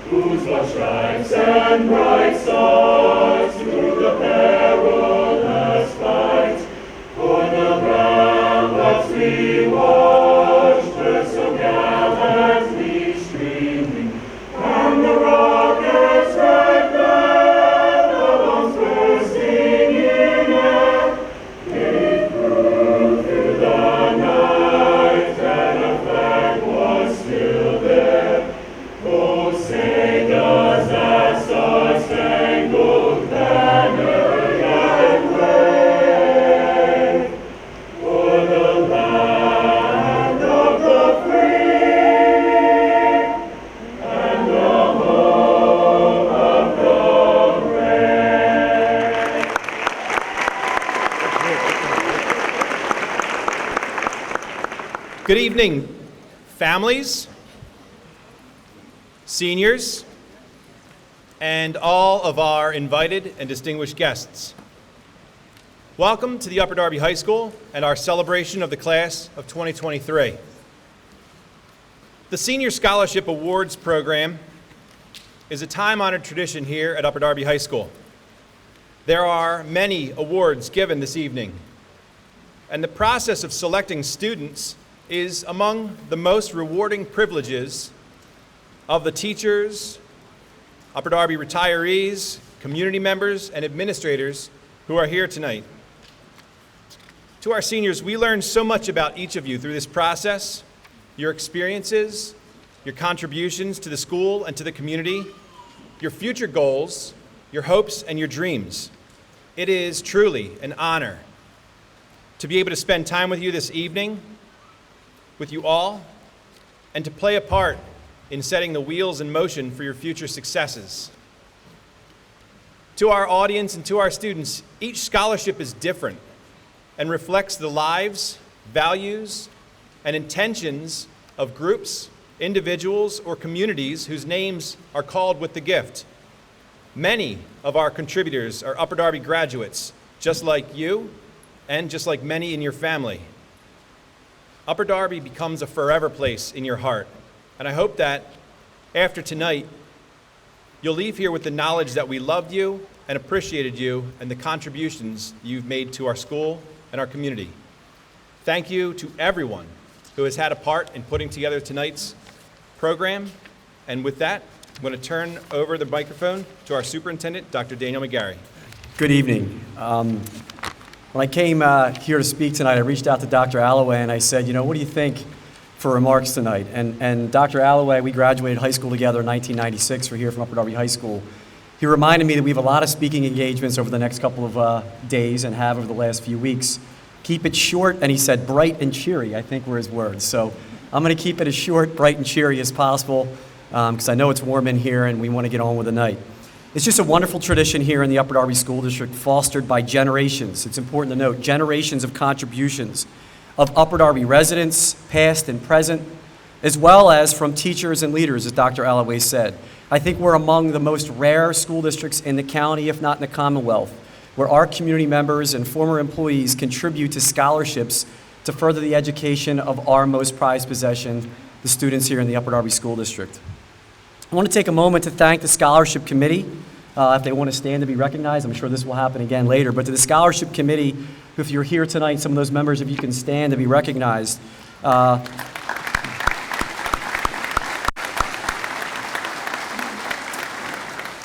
whose broad stripes and bright stars through the perilous fight, o'er the ramparts we watched, were so gallantly streaming, and the rockets' red glare, the bombs bursting in air, gave proof through the night that a flag was still there. Oh, say does that star-spangled banner yet wave o'er the land of the free and the home of the brave? Good evening, families, seniors, and all of our invited and distinguished guests. Welcome to the Upper Darby High School and our celebration of the class of 2023. The Senior Scholarship Awards program is a time-honored tradition here at Upper Darby High School. There are many awards given this evening, and the process of selecting students is among the most rewarding privileges of the teachers, Upper Darby retirees, community members, and administrators who are here tonight. To our seniors, we learned so much about each of you through this process, your experiences, your contributions to the school and to the community, your future goals, your hopes, and your dreams. It is truly an honor to be able to spend time with you this evening, with you all, and to play a part in setting the wheels in motion for your future successes. To our audience and to our students, each scholarship is different and reflects the lives, values, and intentions of groups, individuals, or communities whose names are called with the gift. Many of our contributors are Upper Darby graduates, just like you and just like many in your family. Upper Darby becomes a forever place in your heart. And I hope that after tonight, you'll leave here with the knowledge that we loved you and appreciated you and the contributions you've made to our school and our community. Thank you to everyone who has had a part in putting together tonight's program. And with that, I'm going to turn over the microphone to our superintendent, Dr. Daniel McGarry. Good evening. When I came here to speak tonight, I reached out to Dr. Alloway and I said, what do you think for remarks tonight? And Dr. Alloway, we graduated high school together in 1996. We're here from Upper Darby High School. He reminded me that we have a lot of speaking engagements over the next couple of days and have over the last few weeks. Keep it short, and he said bright and cheery, I think were his words. So I'm going to keep it as short, bright, and cheery as possible because I know it's warm in here and we want to get on with the night. It's just a wonderful tradition here in the Upper Darby School District, fostered by generations. It's important to note, generations of contributions of Upper Darby residents, past and present, as well as from teachers and leaders, as Dr. Alloway said. I think we're among the most rare school districts in the county, if not in the Commonwealth, where our community members and former employees contribute to scholarships to further the education of our most prized possession, the students here in the Upper Darby School District. I want to take a moment to thank the Scholarship Committee, if they want to stand to be recognized. I'm sure this will happen again later, but to the Scholarship Committee, if you're here tonight, some of those members, if you can stand to be recognized.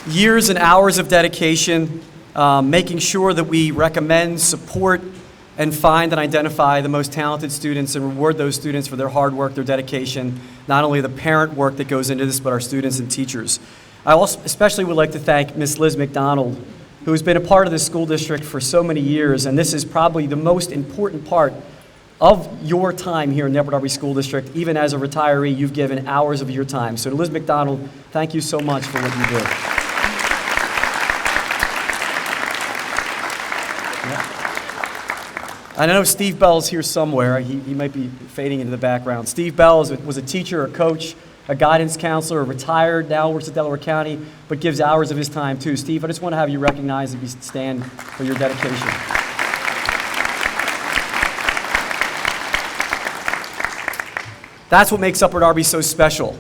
Years and hours of dedication, making sure that we recommend, support, and find and identify the most talented students and reward those students for their hard work, their dedication, not only the parent work that goes into this, but our students and teachers. I also especially would like to thank Ms. Liz McDonald, who has been a part of this school district for so many years, and this is probably the most important part of your time here in the Upper Darby School District. Even as a retiree, you've given hours of your time. So to Liz McDonald, thank you so much for what you do. I know Steve Bell's here somewhere. He might be fading into the background. Steve Bell was a teacher, a coach, a guidance counselor, retired, now works at Delaware County, but gives hours of his time too. Steve, I just want to have you recognized and stand for your dedication. That's what makes Upper Darby so special.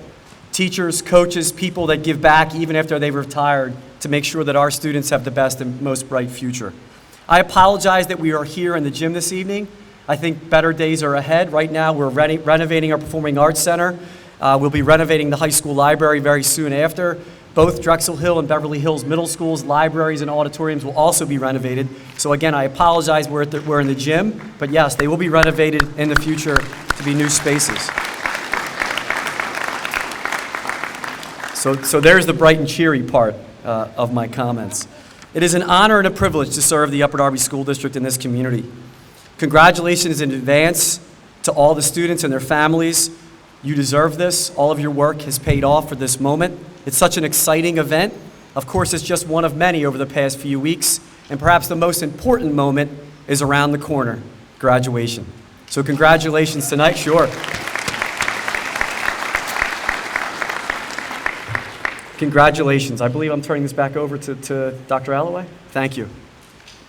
teachers, coaches, people that give back even after they've retired to make sure that our students have the best and most bright future. I apologize that we are here in the gym this evening. I think better days are ahead. Right now, we're renovating our Performing Arts Center. We'll be renovating the high school library very soon after. Both Drexel Hill and Beverly Hills middle schools, libraries, and auditoriums will also be renovated. So again, I apologize we're in the gym, but yes, they will be renovated in the future to be new spaces. So there's the bright and cheery part of my comments. It is an honor and a privilege to serve the Upper Darby School District in this community. Congratulations in advance to all the students and their families. You deserve this. All of your work has paid off for this moment. It's such an exciting event. Of course, it's just one of many over the past few weeks, and perhaps the most important moment is around the corner, graduation. So congratulations tonight, sure. Congratulations. I believe I'm turning this back over to Dr. Alloway. Thank you.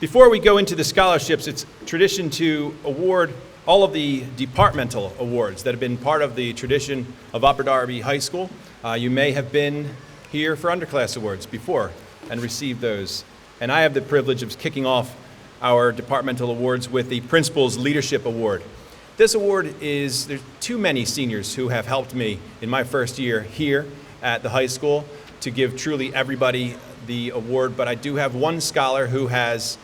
Before we go into the scholarships, it's tradition to award all of the departmental awards that have been part of the tradition of Upper Darby High School. You may have been here for underclass awards before and received those. And I have the privilege of kicking off our departmental awards with the Principal's Leadership Award. This award there's too many seniors who have helped me in my first year here at the high school to give truly everybody the award, but I do have one scholar who has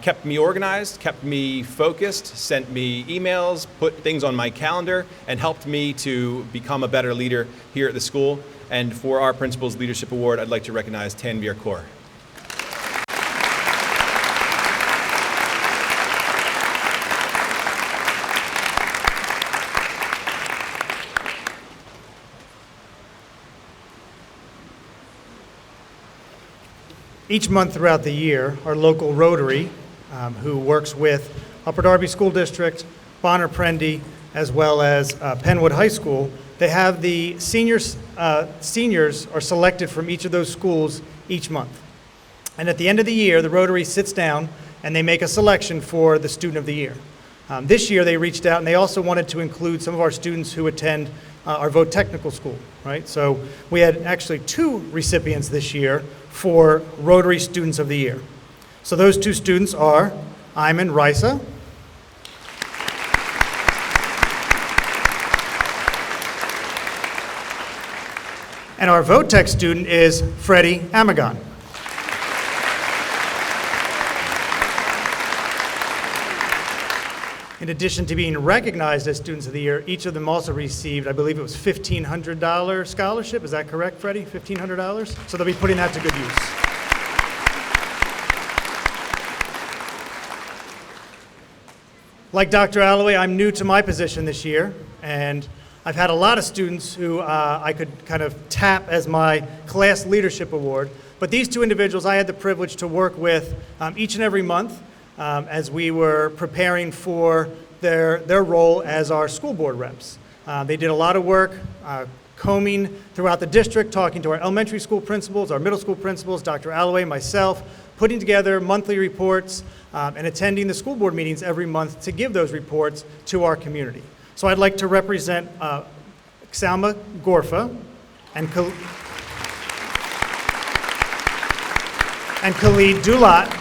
kept me organized, kept me focused, sent me emails, put things on my calendar, and helped me to become a better leader here at the school. And for our Principal's Leadership Award, I'd like to recognize Tanvir Kaur. Each month throughout the year, our local Rotary, who works with Upper Darby School District, Bonner Prendy, as well as Penwood High School, they have the seniors are selected from each of those schools each month. And at the end of the year, the Rotary sits down and they make a selection for the Student of the Year. This year they reached out and they also wanted to include some of our students who attend our Vote Technical School, right? So we had actually 2 recipients this year for Rotary Students of the Year. So those 2 students are Ayman Raisa and our Vote Tech student is Freddie Amagon. In addition to being recognized as Students of the Year, each of them also received, I believe it was $1,500 scholarship. Is that correct, Freddie? $1,500? So they'll be putting that to good use. Like Dr. Alloway, I'm new to my position this year, and I've had a lot of students who I could kind of tap as my class leadership award. But these 2 individuals I had the privilege to work with each and every month as we were preparing for their role as our school board reps. They did a lot of work combing throughout the district, talking to our elementary school principals, our middle school principals, Dr. Alloway, myself, putting together monthly reports and attending the school board meetings every month to give those reports to our community. So I'd like to represent Salma Gorfa and Khalid Dulat.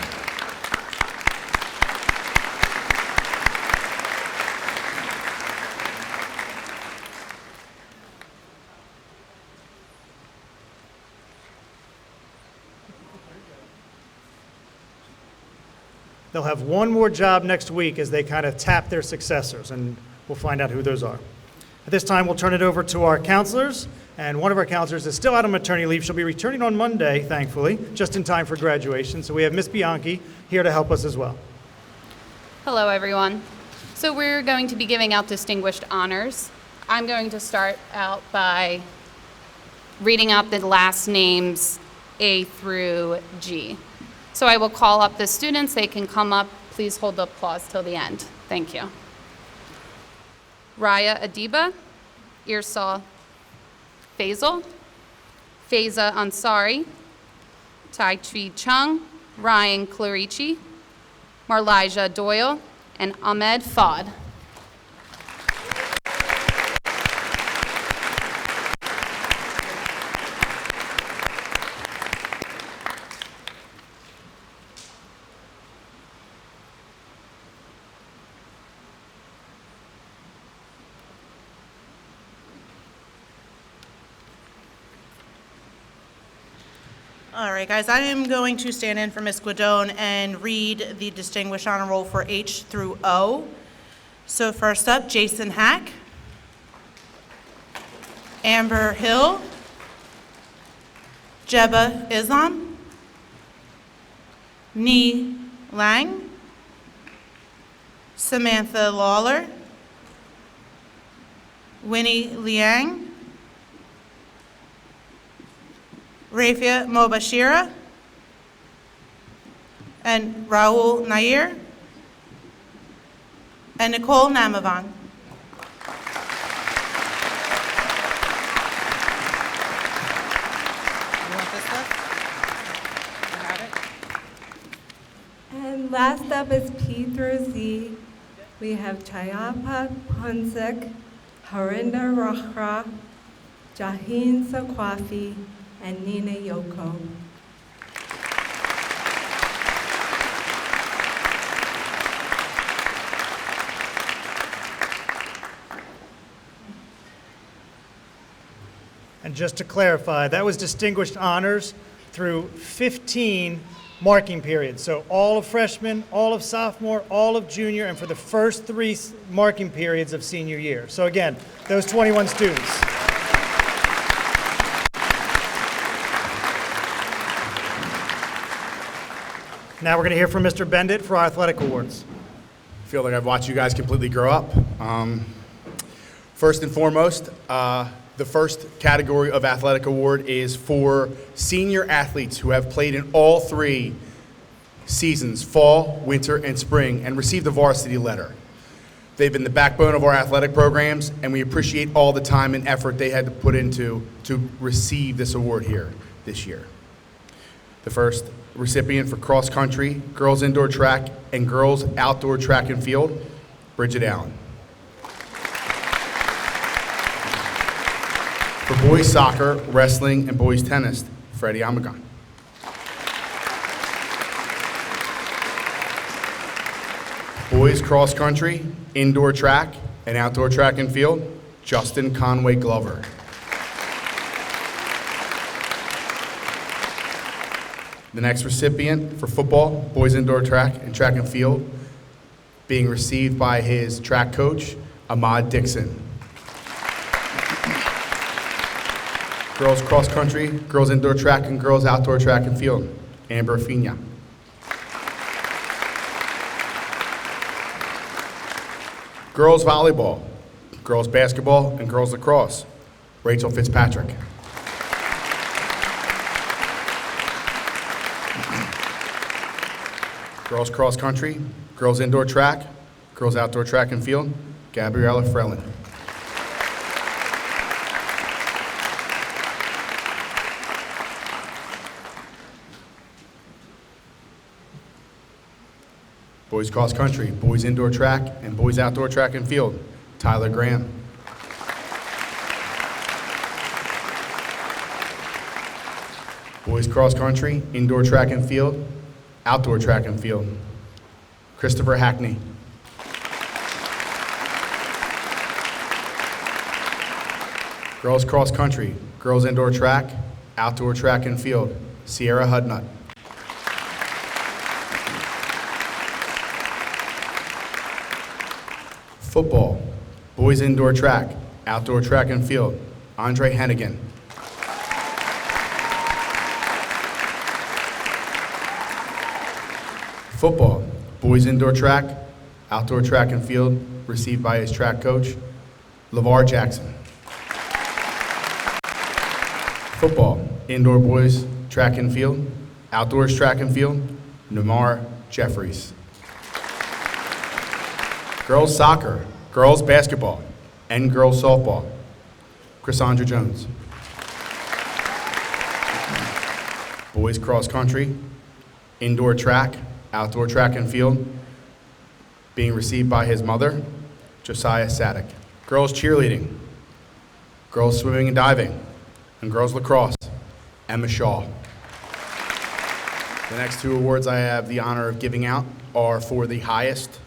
They'll have one more job next week as they kind of tap their successors, and we'll find out who those are. At this time, we'll turn it over to our counselors, and one of our counselors is still out on maternity leave. She'll be returning on Monday, thankfully, just in time for graduation. So we have Miss Bianchi here to help us as well. Hello, everyone. So we're going to be giving out distinguished honors. I'm going to start out by reading out the last names A through G. So I will call up the students. They can come up. Please hold the applause till the end. Thank you. Raya Adiba, Irsal Faisal, Faiza Ansari, Tai Chi Chung, Ryan Clarici, Marlijah Doyle, and Ahmed Fad. All right, guys, I am going to stand in for Ms. Guidone and read the Distinguished Honor Roll for H through O. So first up, Jason Hack, Amber Hill, Jeba Islam, Ni Lang, Samantha Lawler, Winnie Liang, Rafia Mobashira, and Raul Nair, and Nicole Namavan. You want this stuff? You have it? And last up is P through Z. We have Chayapa Punsek, Harinder Rohra, Jahin Sakwafi, and Nina Yoko. And just to clarify, that was distinguished honors through 15 marking periods. So all of freshman, all of sophomore, all of junior, and for the first 3 marking periods of senior year. So again, those 21 students. Now we're going to hear from Mr. Bendit for our athletic awards. I feel like I've watched you guys completely grow up. First and foremost, the first category of athletic award is for senior athletes who have played in all 3 seasons, fall, winter, and spring, and received the varsity letter. They've been the backbone of our athletic programs, and we appreciate all the time and effort they had to put into to receive this award here this year. The first recipient for cross country, girls indoor track, and girls outdoor track and field, Bridget Allen. For boys soccer, wrestling, and boys tennis, Freddie Amagon. Boys cross country, indoor track, and outdoor track and field, Justin Conway Glover. The next recipient for football, boys indoor track and field, being received by his track coach, Ahmad Dixon. Girls cross country, girls indoor track, and girls outdoor track and field, Amber Fina. Girls volleyball, girls basketball, and girls lacrosse, Rachel Fitzpatrick. Girls cross country, girls indoor track, girls outdoor track and field, Gabriella Frelin. Boys cross country, boys indoor track, and boys outdoor track and field, Tyler Graham. Boys cross country, indoor track and field, outdoor track and field, Christopher Hackney. Girls cross country, girls indoor track, outdoor track and field, Sierra Hudnut. Football, boys indoor track, outdoor track and field, Andre Hennigan. Football, boys indoor track, outdoor track and field, received by his track coach, LeVar Jackson. Football, indoor boys track and field, outdoors track and field, Namar Jeffries. Girls soccer, girls basketball, and girls softball, Chrisandra Jones. Boys cross country, indoor track, outdoor track and field, being received by his mother, Josiah Sadek. Girls cheerleading, girls swimming and diving, and girls lacrosse, Emma Shaw. The next 2 awards I have the honor of giving out are for the highest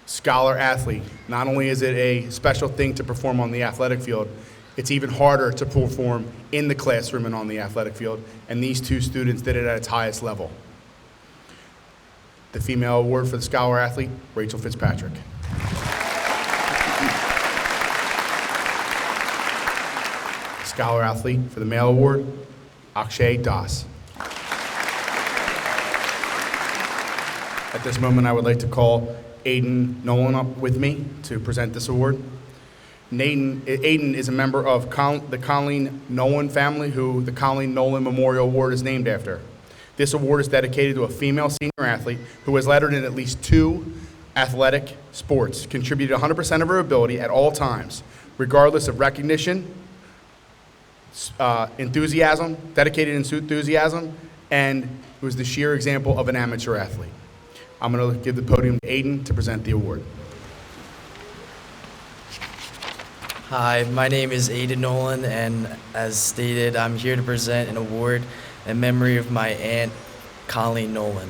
scholar athlete. Not only is it a special thing to perform on the athletic field, it's even harder to perform in the classroom and on the athletic field, and these two students did it at its highest level. The female award for the Scholar Athlete, Rachel Fitzpatrick. Scholar Athlete for the male award, Akshay Das. At this moment, I would like to call Aiden Nolan up with me to present this award. Aiden is a member of the Colleen Nolan family, who the Colleen Nolan Memorial Award is named after. This award is dedicated to a female senior athlete who has lettered in at least 2 athletic sports, contributed 100% of her ability at all times, regardless of recognition, enthusiasm, dedicated enthusiasm, and it was the sheer example of an amateur athlete. I'm going to give the podium to Aiden to present the award. Hi, my name is Aiden Nolan, and as stated, I'm here to present an award in memory of my aunt, Colleen Nolan.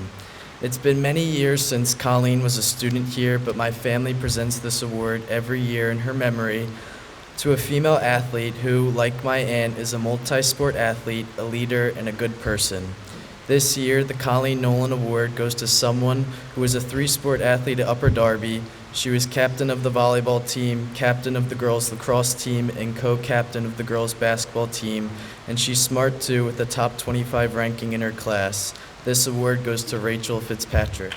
It's been many years since Colleen was a student here, but my family presents this award every year in her memory to a female athlete who, like my aunt, is a multi-sport athlete, a leader, and a good person. This year, the Colleen Nolan Award goes to someone who was a 3-sport athlete at Upper Darby. She was captain of the volleyball team, captain of the girls lacrosse team, and co-captain of the girls basketball team, and she's smart too with a top 25 ranking in her class. This award goes to Rachel Fitzpatrick.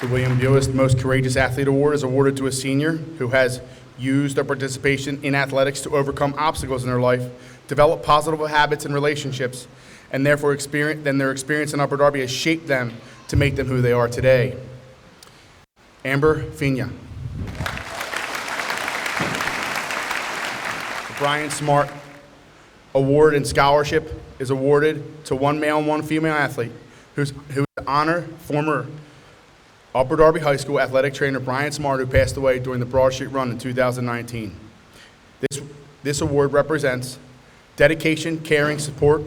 The William Buist Most Courageous Athlete Award is awarded to a senior who has used their participation in athletics to overcome obstacles in their life, develop positive habits and relationships, and therefore their experience in Upper Darby has shaped them to make them who they are today. Amber Fina. The Brian Smart Award and Scholarship is awarded to one male and one female athlete who honor former Upper Darby High School athletic trainer Brian Smart, who passed away during the Broad Street Run in 2019. This award represents dedication, caring, support,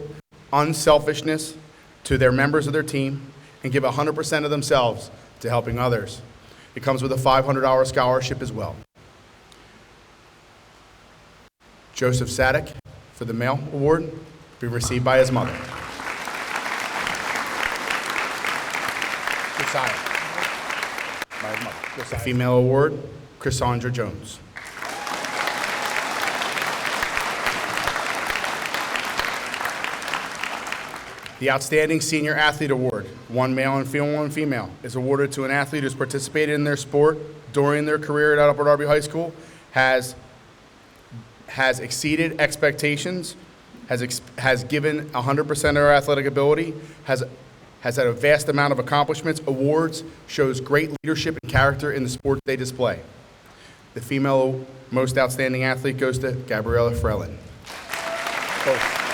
unselfishness to their members of their team, and give 100% of themselves to helping others. It comes with a $500 scholarship as well. Joseph Sadek for the male award, will be received by his mother. Josiah. The female award, Cassandra Jones. The Outstanding Senior Athlete Award, one male and one female, is awarded to an athlete who's participated in their sport during their career at Upper Darby High School, has exceeded expectations, has given 100% of their athletic ability, has had a vast amount of accomplishments, awards, shows great leadership and character in the sport they display. The female most outstanding athlete goes to Gabriella Frelin. Both.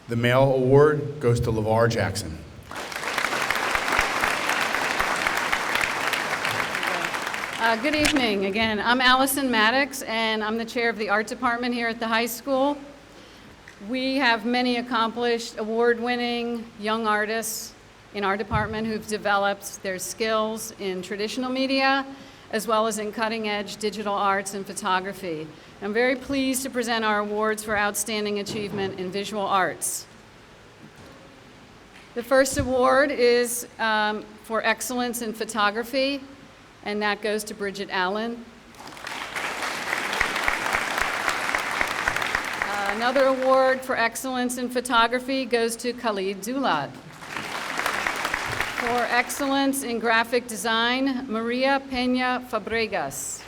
The male award goes to LeVar Jackson. Good evening again. I'm Allison Maddox, and I'm the chair of the art department here at the high school. We have many accomplished, award-winning young artists in our department who've developed their skills in traditional media as well as in cutting-edge digital arts and photography. I'm very pleased to present our awards for outstanding achievement in visual arts. The first award is for excellence in photography, and that goes to Bridget Allen. Another award for excellence in photography goes to Khalid Zulad. For excellence in graphic design, Maria Peña Fabregas.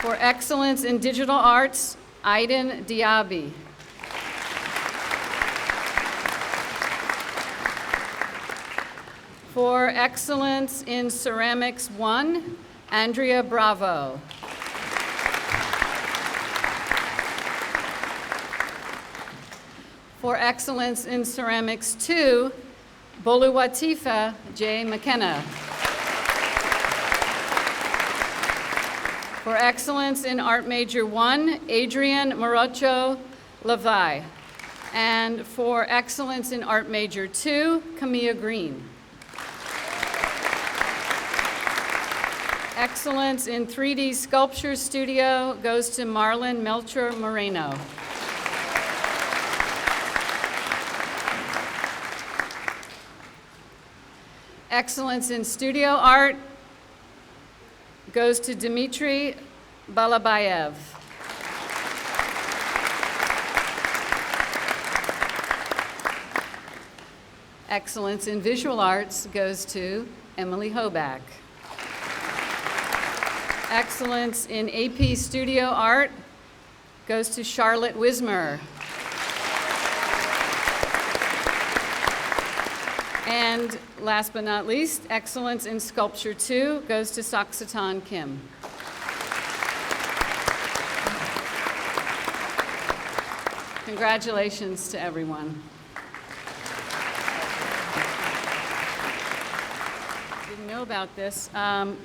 For excellence in digital arts, Aiden Diaby. For excellence in ceramics 1, Andrea Bravo. For excellence in ceramics 2, Boluwatifa J. McKenna. For excellence in art major 1, Adrian Morocho Levi. And for excellence in art major 2, Camilla Green. Excellence in 3D sculpture studio goes to Marlon Melchor Moreno. Excellence in studio art goes to Dmitry Balabayev. Excellence in visual arts goes to Emily Hoback. Excellence in AP studio art goes to Charlotte Wismer. And last but not least, excellence in sculpture 2 goes to Saksatan Kim. Congratulations to everyone. Didn't know about this.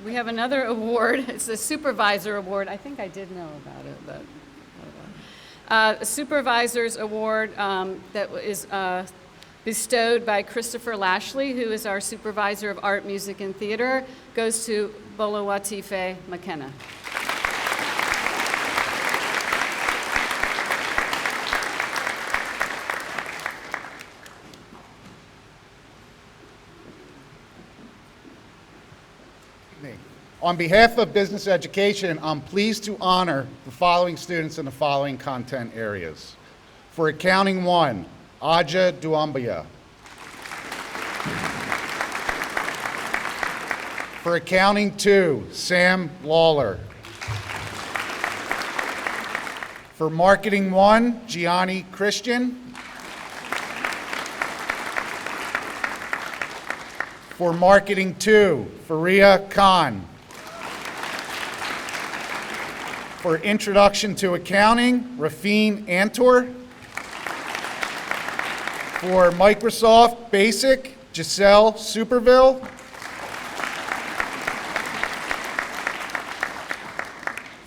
We have another award. It's the Supervisor Award. I think I did know about it, but a Supervisor's Award that is bestowed by Christopher Lashley, who is our Supervisor of Art, Music, and Theater, goes to Bolawatife McKenna. On behalf of Business Education, I'm pleased to honor the following students in the following content areas. For Accounting 1, Aja Duambia. For Accounting 2, Sam Lawler. For Marketing 1, Gianni Christian. For Marketing 2, Faria Khan. For Introduction to Accounting, Rafine Antor. For Microsoft Basic, Giselle Superville.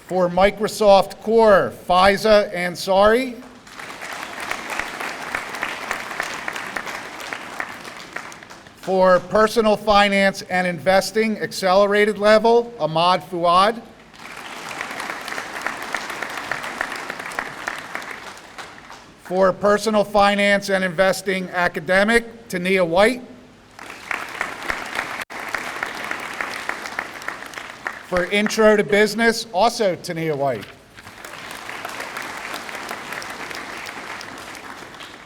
For Microsoft Core, Faiza Ansari. For Personal Finance and Investing, Accelerated Level, Ahmad Fuad. For Personal Finance and Investing Academic, Tania White. For Intro to Business, also Tania White.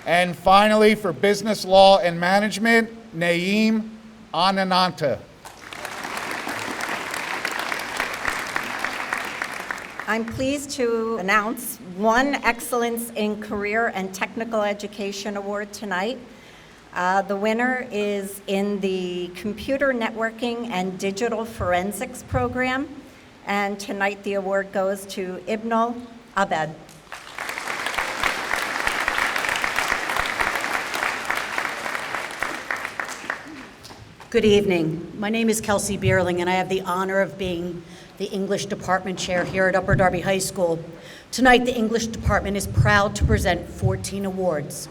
And finally, for Business Law and Management, Naeem Anananta. I'm pleased to announce one Excellence in Career and Technical Education Award tonight. The winner is in the Computer Networking and Digital Forensics program, and tonight the award goes to Ibnul Abed. Good evening. My name is Kelsey Bierling, and I have the honor of being the English Department Chair here at Upper Darby High School. Tonight, the English Department is proud to present 14 awards.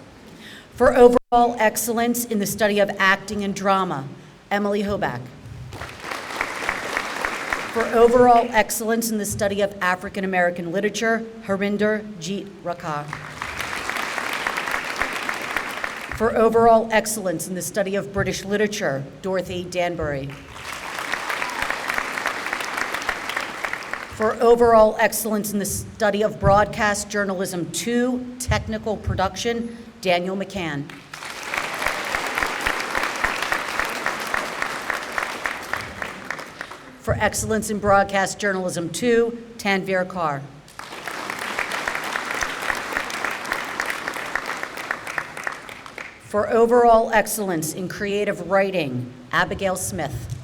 For overall excellence in the study of acting and drama, Emily Hoback. For overall excellence in the study of African American literature, Harinder Jeet Rakar. For overall excellence in the study of British literature, Dorothy Danbury. For overall excellence in the study of Broadcast Journalism 2, Technical Production, Daniel McCann. For excellence in Broadcast Journalism 2, Tanvir Kaur. For overall excellence in creative writing, Abigail Smith.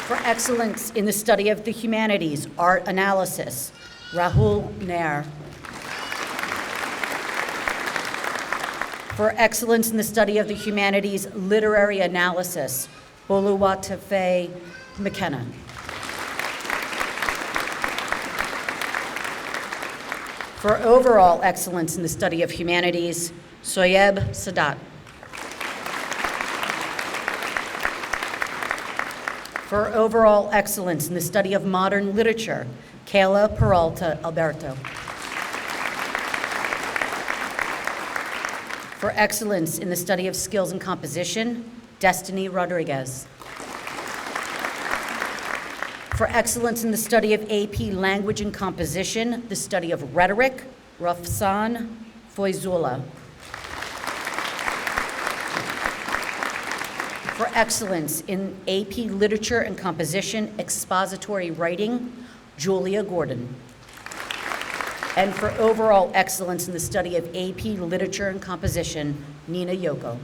For excellence in the study of the humanities, art analysis, Rahul Nair. For excellence in the study of the humanities, literary analysis, Boluwatife McKenna. For overall excellence in the study of humanities, Soyeb Sadat. For overall excellence in the study of modern literature, Kayla Peralta Alberto. For excellence in the study of skills and composition, Destiny Rodriguez. For excellence in the study of AP Language and Composition, the study of rhetoric, Rafsan Foizula. For excellence in AP Literature and Composition, Expository Writing, Julia Gordon. And for overall excellence in the study of AP Literature and Composition, Nina Yoko.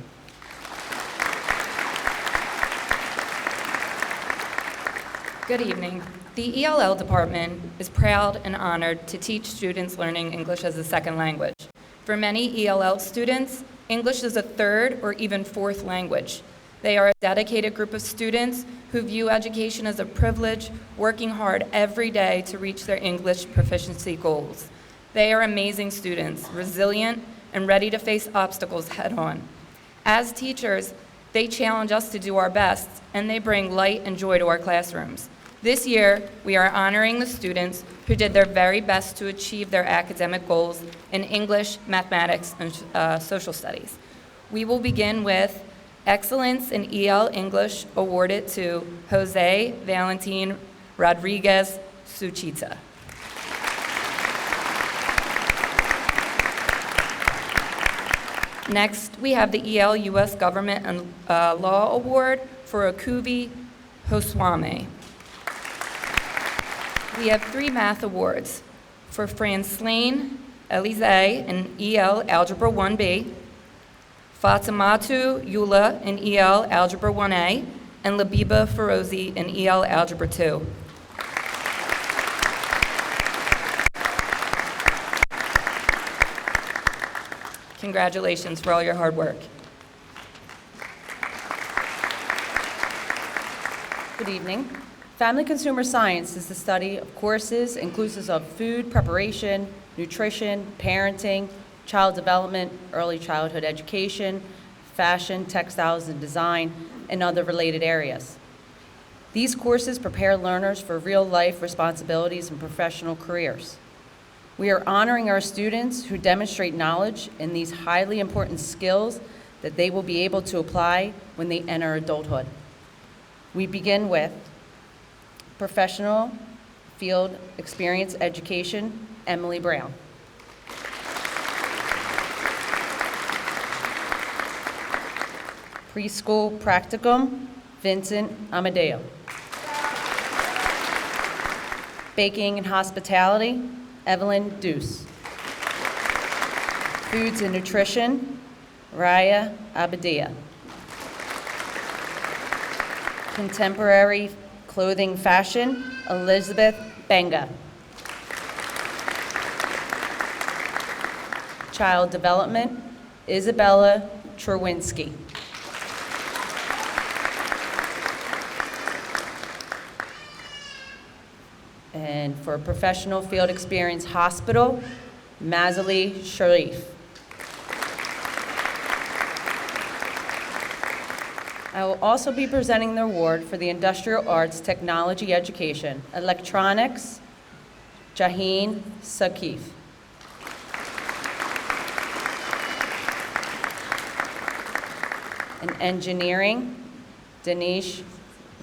Good evening. The ELL department is proud and honored to teach students learning English as a second language. For many ELL students, English is a third or even fourth language. They are a dedicated group of students who view education as a privilege, working hard every day to reach their English proficiency goals. They are amazing students, resilient, and ready to face obstacles head-on. As teachers, they challenge us to do our best, and they bring light and joy to our classrooms. This year, we are honoring the students who did their very best to achieve their academic goals in English, mathematics, and social studies. We will begin with Excellence in EL English awarded to Jose Valentin Rodriguez Suchita. Next, we have the EL U.S. Government and Law Award for Akuvi Hoswame. We have 3 math awards for Francine Elize in EL Algebra 1B, Fatimatu Yula in EL Algebra 1A, and Labiba Ferozi in EL Algebra 2. Congratulations for all your hard work. Good evening. Family Consumer Science is the study of courses inclusive of food preparation, nutrition, parenting, child development, early childhood education, fashion, textiles and design, and other related areas. These courses prepare learners for real-life responsibilities and professional careers. We are honoring our students who demonstrate knowledge in these highly important skills that they will be able to apply when they enter adulthood. We begin with Professional Field Experience Education, Emily Brown. Preschool Practicum, Vincent Amadeo. Baking and Hospitality, Evelyn Deuce. Foods and Nutrition, Raya Abadia. Contemporary Clothing Fashion, Elizabeth Benga. Child Development, Isabella Trowinski. And for Professional Field Experience Hospital, Mazali Sharif. I will also be presenting the award for the Industrial Arts Technology Education, Electronics, Jaheen Sakif. And Engineering, Danish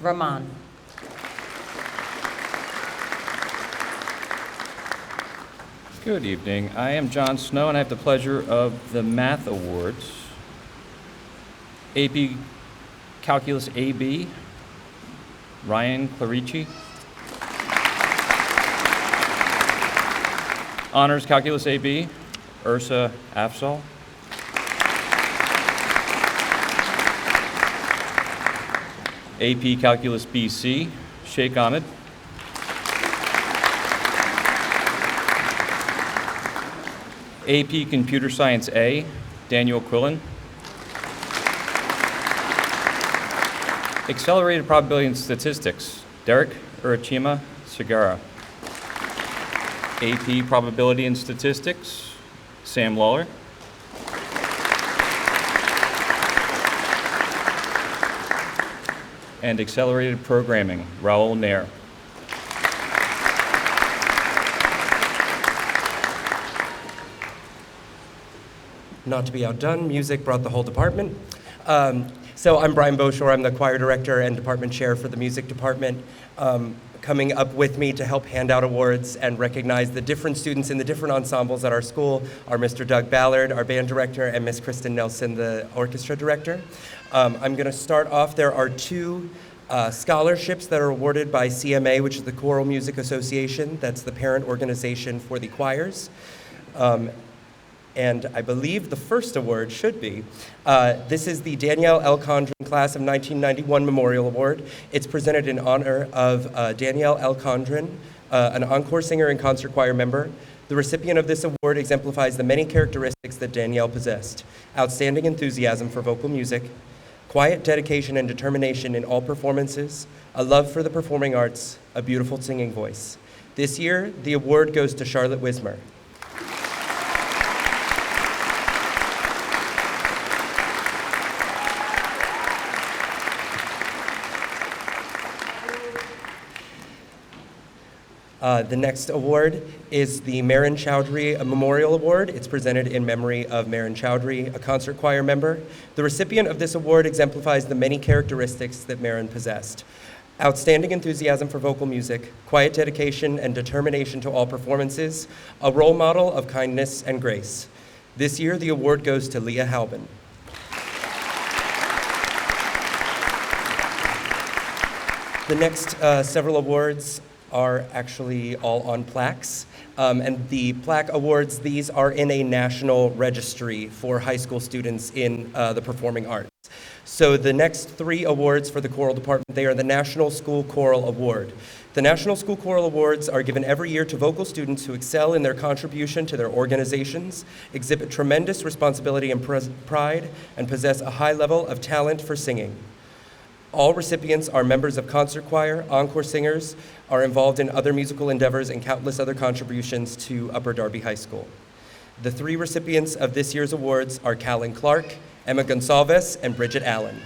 Rahman. Good evening. I am John Snow, and I have the pleasure of the Math Awards. AP Calculus AB, Ryan Clarici. Honors Calculus AB, Ursa Afzal. AP Calculus BC, Sheikh Ahmed. AP Computer Science A, Daniel Quillen. Accelerated Probability and Statistics, Derek Urachima Segura. AP Probability and Statistics, Sam Lawler. And Accelerated Programming, Raul Nair. Not to be outdone, music brought the whole department. So I'm Brian Beaushore. I'm the choir director and department chair for the music department. Coming up with me to help hand out awards and recognize the different students in the different ensembles at our school are Mr. Doug Ballard, our band director, and Miss Kristen Nelson, the orchestra director. I'm going to start off. There are two scholarships that are awarded by CMA, which is the Choral Music Association. That's the parent organization for the choirs. And I believe the first award should be, this is the Danielle L. Condren Class of 1991 Memorial Award. It's presented in honor of Danielle L. Condren, an encore singer and concert choir member. The recipient of this award exemplifies the many characteristics that Danielle possessed: outstanding enthusiasm for vocal music, quiet dedication and determination in all performances, a love for the performing arts, a beautiful singing voice. This year, the award goes to Charlotte Wismer. The next award is the Marin Chowdhury Memorial Award. It's presented in memory of Marin Chowdhury, a concert choir member. The recipient of this award exemplifies the many characteristics that Marin possessed: outstanding enthusiasm for vocal music, quiet dedication and determination to all performances, a role model of kindness and grace. This year, the award goes to Leah Halbin. The next several awards are actually all on plaques. And the plaque awards, these are in a national registry for high school students in the performing arts. So the next three awards for the choral department, they are the National School Choral Award. The National School Choral Awards are given every year to vocal students who excel in their contribution to their organizations, exhibit tremendous responsibility and pride, and possess a high level of talent for singing. All recipients are members of concert choir, encore singers, are involved in other musical endeavors, and countless other contributions to Upper Darby High School. The three recipients of this year's awards are Callan Clark, Emma Gonsalves, and Bridget Allen.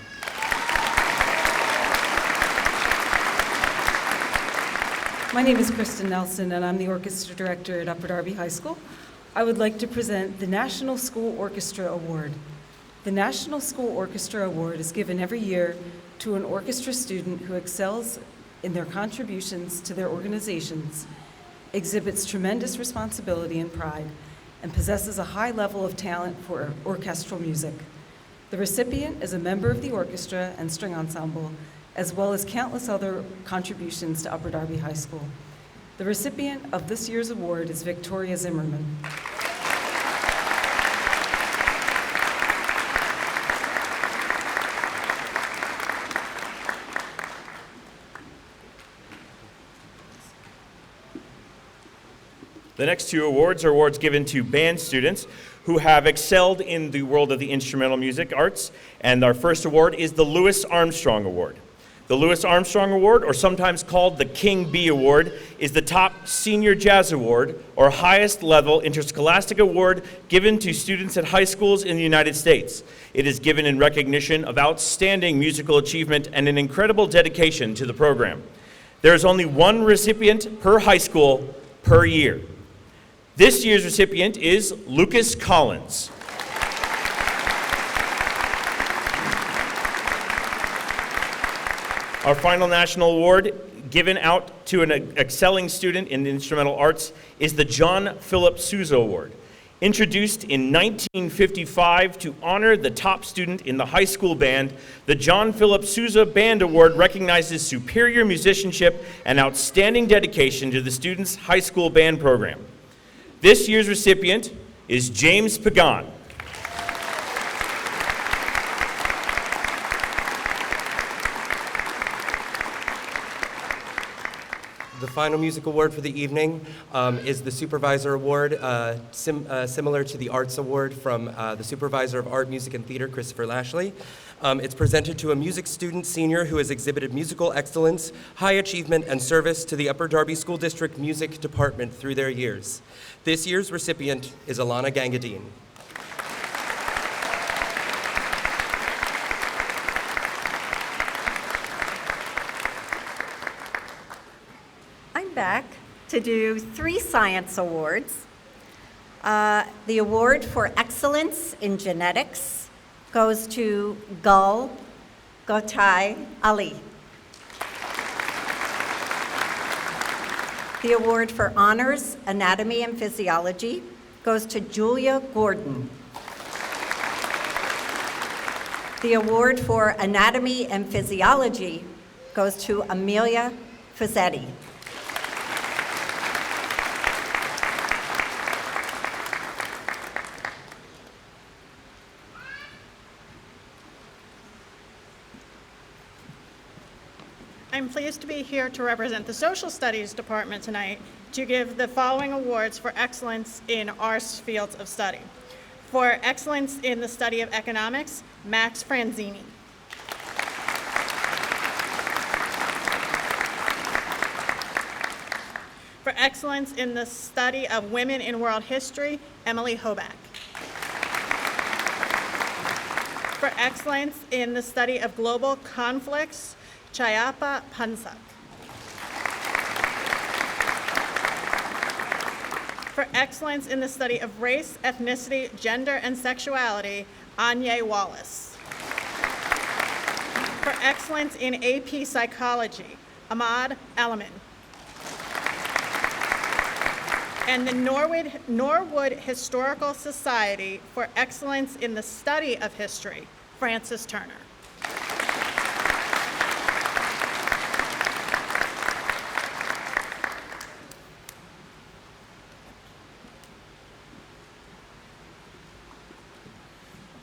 My name is Kristen Nelson, and I'm the orchestra director at Upper Darby High School. I would like to present the National School Orchestra Award. The National School Orchestra Award is given every year to an orchestra student who excels in their contributions to their organizations, exhibits tremendous responsibility and pride, and possesses a high level of talent for orchestral music. The recipient is a member of the orchestra and string ensemble, as well as countless other contributions to Upper Darby High School. The recipient of this year's award is Victoria Zimmerman. The next two awards are awards given to band students who have excelled in the world of the instrumental music arts, and our first award is the Louis Armstrong Award. The Louis Armstrong Award, or sometimes called the King B Award, is the top senior jazz award, or highest level interscholastic award given to students at high schools in the United States. It is given in recognition of outstanding musical achievement and an incredible dedication to the program. There is only one recipient per high school per year. This year's recipient is Lucas Collins. Our final national award given out to an excelling student in the instrumental arts is the John Philip Sousa Award. Introduced in 1955 to honor the top student in the high school band, the John Philip Sousa Band Award recognizes superior musicianship and outstanding dedication to the student's high school band program. This year's recipient is James Pagan. The final music award for the evening is the Supervisor Award, similar to the Arts Award from the Supervisor of Art, Music, and Theater, Christopher Lashley. It's presented to a music student senior who has exhibited musical excellence, high achievement, and service to the Upper Darby School District Music Department through their years. This year's recipient is Alana Gangadine. I'm back to do 3 science awards. The award for excellence in genetics goes to Gul Gotai Ali. The award for honors anatomy and physiology goes to Julia Gordon. The award for anatomy and physiology goes to Amelia Fazzetti. I'm pleased to be here to represent the Social Studies Department tonight to give the following awards for excellence in our fields of study. For excellence in the study of economics, Max Franzini. For excellence in the study of women in world history, Emily Hoback. For excellence in the study of global conflicts, Chayapa Pansak. For excellence in the study of race, ethnicity, gender, and sexuality, Anya Wallace. For excellence in AP Psychology, Ahmad Alaman. And the Norwood Historical Society for excellence in the study of history, Francis Turner.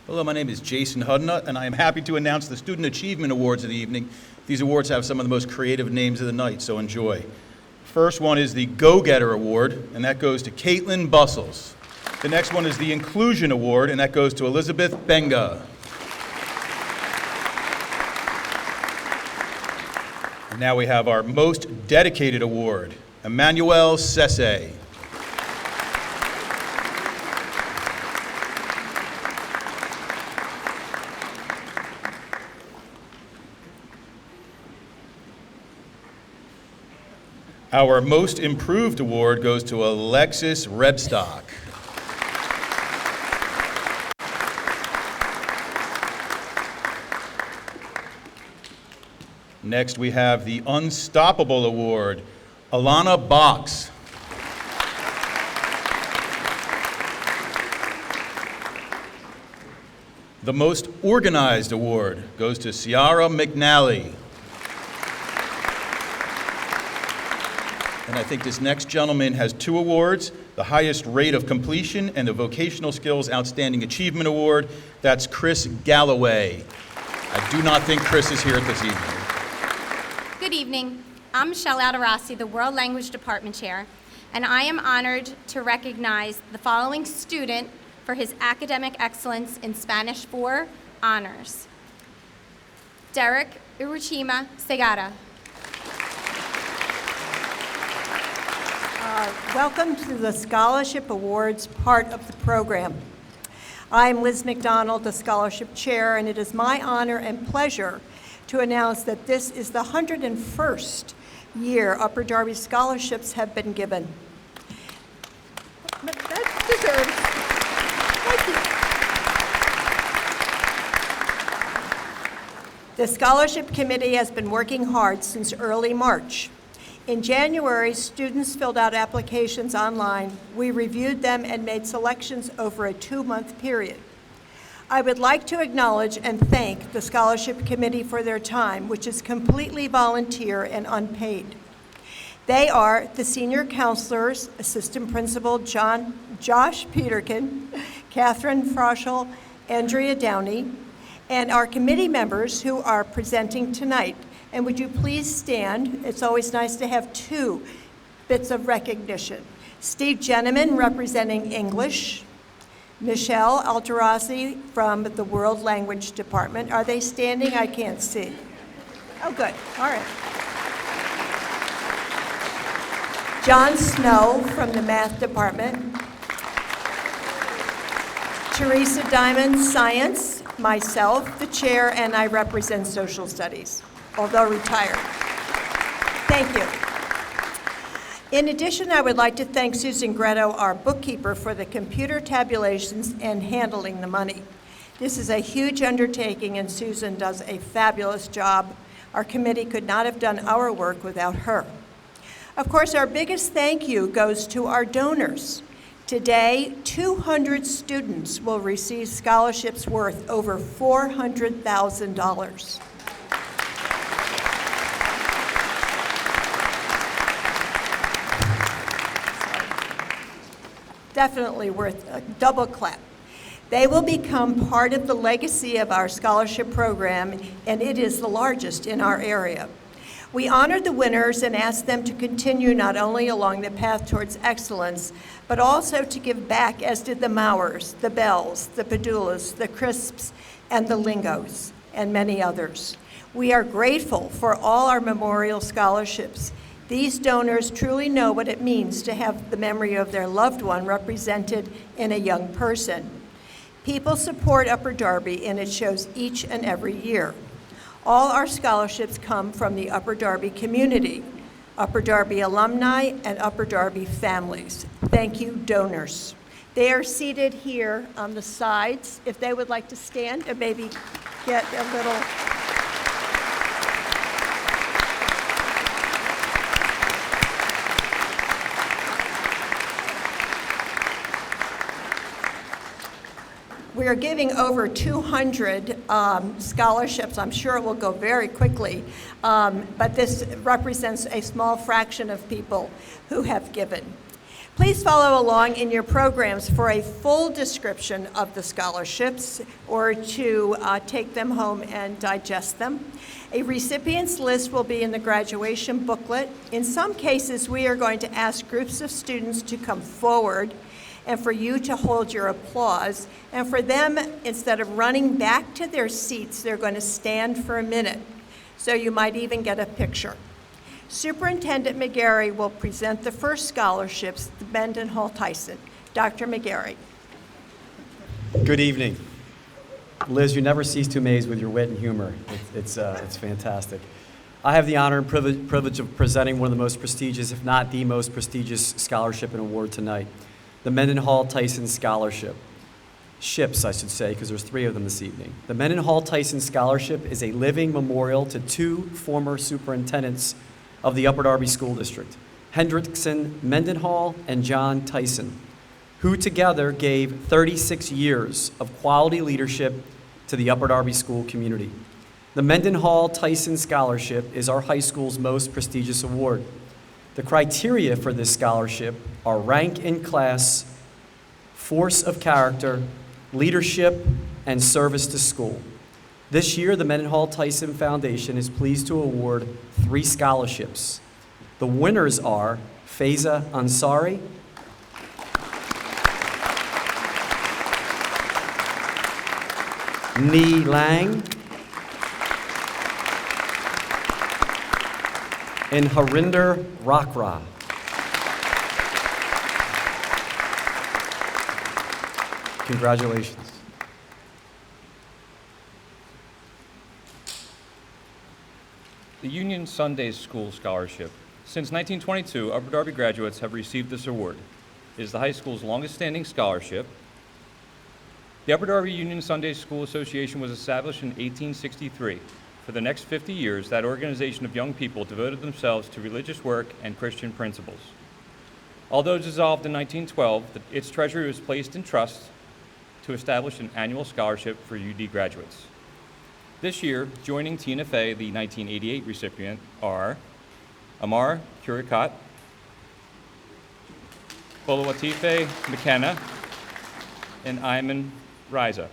Hello, my name is Jason Hudnut, and I am happy to announce the Student Achievement Awards of the evening. These awards have some of the most creative names of the night, so enjoy. First one is the Go-Getter Award, and that goes to Caitlin Bustles. The next one is the Inclusion Award, and that goes to Elizabeth Benga. And now we have our Most Dedicated Award, Emmanuel Sesse. Our Most Improved Award goes to Alexis Rebstock. Next, we have the Unstoppable Award, Alana Box. The Most Organized Award goes to Ciara McNally. And I think this next gentleman has 2 awards, the highest rate of completion and the Vocational Skills Outstanding Achievement Award. That's Chris Galloway. I do not think Chris is here this evening. Good evening. I'm Michelle Alderossi, the World Language Department Chair, and I am honored to recognize the following student for his academic excellence in Spanish 4 honors. Derek Uruchima Segara. Welcome to the Scholarship Awards part of the program. I'm Liz McDonald, the Scholarship Chair, and it is my honor and pleasure to announce that this is the 101st year Upper Darby scholarships have been given. That deserves. Thank you. The Scholarship Committee has been working hard since early March. In January, students filled out applications online. We reviewed them and made selections over a 2-month period. I would like to acknowledge and thank the Scholarship Committee for their time, which is completely volunteer and unpaid. They are the senior counselors, Assistant Principal Josh Peterkin, Catherine Froschel, Andrea Downey, and our committee members who are presenting tonight. And would you please stand? It's always nice to have 2 bits of recognition. Steve Jenneman, representing English. Michelle Alterazi from the World Language Department. Are they standing? I can't see. Oh, good. All right. John Snow from the Math Department. Teresa Diamond, Science. Myself, the chair, and I represent Social Studies, although retired. Thank you. In addition, I would like to thank Susan Gretto, our bookkeeper, for the computer tabulations and handling the money. This is a huge undertaking, and Susan does a fabulous job. Our committee could not have done our work without her. Of course, our biggest thank you goes to our donors. Today, 200 students will receive scholarships worth over $400,000. Definitely worth a double clap. They will become part of the legacy of our scholarship program, and it is the largest in our area. We honored the winners and asked them to continue not only along the path towards excellence, but also to give back, as did the Mauers, the Bells, the Padulas, the Crisps, and the Lingos, and many others. We are grateful for all our memorial scholarships. These donors truly know what it means to have the memory of their loved one represented in a young person. People support Upper Darby, and it shows each and every year. All our scholarships come from the Upper Darby community, Upper Darby alumni, and Upper Darby families. Thank you, donors. They are seated here on the sides. If they would like to stand and maybe get a little... We are giving over 200 scholarships. I'm sure it will go very quickly, but this represents a small fraction of people who have given. Please follow along in your programs for a full description of the scholarships or to take them home and digest them. A recipients list will be in the graduation booklet. In some cases, we are going to ask groups of students to come forward and for you to hold your applause. And for them, instead of running back to their seats, they're going to stand for a minute. So you might even get a picture. Superintendent McGarry will present the first scholarships, the Mendenhall Tyson. Dr. McGarry. Good evening. Liz, you never cease to amaze with your wit and humor. It's fantastic. I have the honor and privilege of presenting one of the most prestigious, if not the most prestigious scholarship and award tonight. The Mendenhall Tyson Scholarship. Ships, I should say, because there's 3 of them this evening. The Mendenhall Tyson Scholarship is a living memorial to 2 former superintendents of the Upper Darby School District, Hendrickson Mendenhall and John Tyson, who together gave 36 years of quality leadership to the Upper Darby school community. The Mendenhall Tyson Scholarship is our high school's most prestigious award. The criteria for this scholarship are rank in class, force of character, leadership, and service to school. This year, the Mendenhall Tyson Foundation is pleased to award 3 scholarships. The winners are Faiza Ansari, Ni Lang, and Harinder Rakra. Congratulations. The Union Sunday School Scholarship. Since 1922, Upper Darby graduates have received this award. It is the high school's longest-standing scholarship. The Upper Darby Union Sunday School Association was established in 1863. For the next 50 years, that organization of young people devoted themselves to religious work and Christian principles. Although dissolved in 1912, its treasury was placed in trust to establish an annual scholarship for UD graduates. This year, joining Tina Fey, the 1988 recipient, are Amar Curicat, Bolawatife McKenna, and Ayman Riza.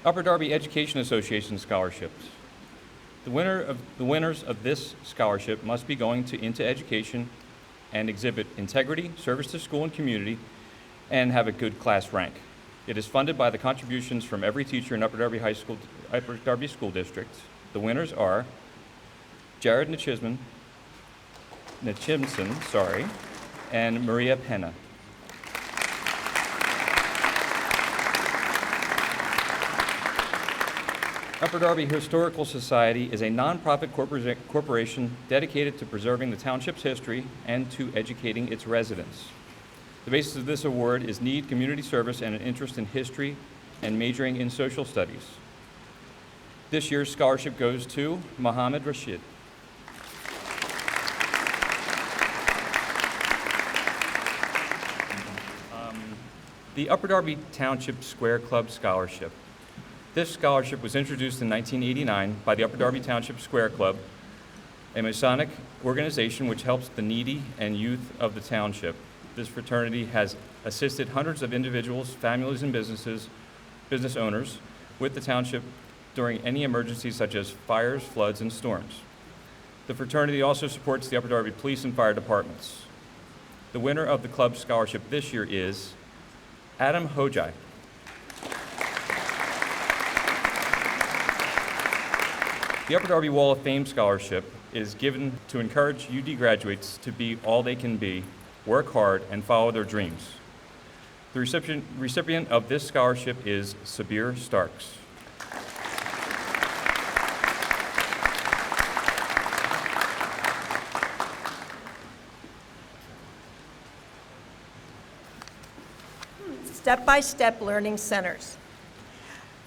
Upper Darby Education Association scholarships. The winners of this scholarship must be going into education and exhibit integrity, service to school and community, and have a good class rank. It is funded by the contributions from every teacher in Upper Darby School District. The winners are Jared Nachimson, and Maria Pena. Upper Darby Historical Society is a nonprofit corporation dedicated to preserving the township's history and to educating its residents. The basis of this award is need, community service, and an interest in history and majoring in social studies. This year's scholarship goes to Mohammed Rashid. The Upper Darby Township Square Club Scholarship. This scholarship was introduced in 1989 by the Upper Darby Township Square Club, a Masonic organization which helps the needy and youth of the township. This fraternity has assisted hundreds of individuals, families, and business owners with the township during any emergencies such as fires, floods, and storms. The fraternity also supports the Upper Darby Police and Fire Departments. The winner of the club scholarship this year is Adam Hojai. The Upper Darby Wall of Fame Scholarship is given to encourage UD graduates to be all they can be, work hard, and follow their dreams. The recipient of this scholarship is Sabir Starks. Step-by-Step Learning Centers.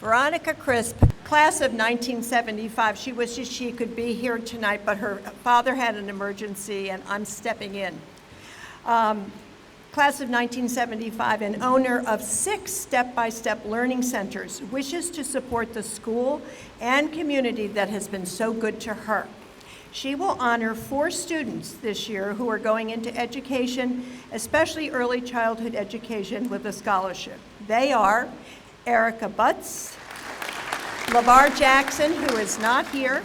Veronica Crisp, class of 1975. She wishes she could be here tonight, but her father had an emergency, and I'm stepping in. Class of 1975, and owner of 6 step-by-step learning centers, wishes to support the school and community that has been so good to her. She will honor 4 students this year who are going into education, especially early childhood education, with a scholarship. They are Erica Butts, LeVar Jackson, who is not here,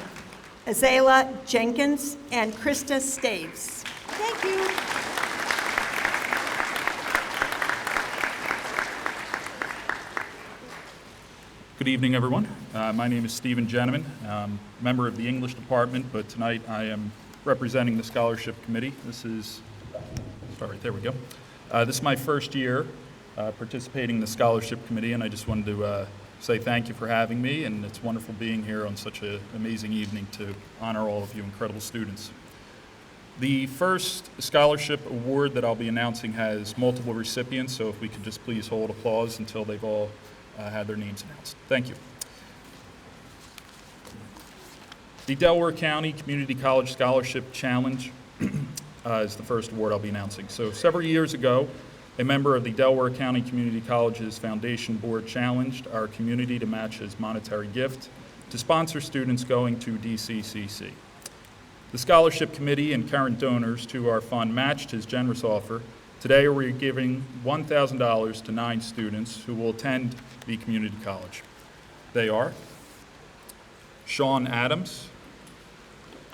Azela Jenkins, and Krista Staves. Thank you. Good evening, everyone. My name is Stephen Geneman. I'm a member of the English department, but tonight I am representing the scholarship committee. This is my first year participating in the scholarship committee, and I just wanted to say thank you for having me, and it's wonderful being here on such an amazing evening to honor all of you incredible students. The first scholarship award that I'll be announcing has multiple recipients, so if we could just please hold applause until they've all had their names announced. Thank you. The Delaware County Community College Scholarship Challenge is the first award I'll be announcing. So several years ago, a member of the Delaware County Community Colleges Foundation Board challenged our community to match his monetary gift to sponsor students going to DCCC. The scholarship committee and current donors to our fund matched his generous offer. Today we're giving $1,000 to 9 students who will attend the community college. They are Sean Adams,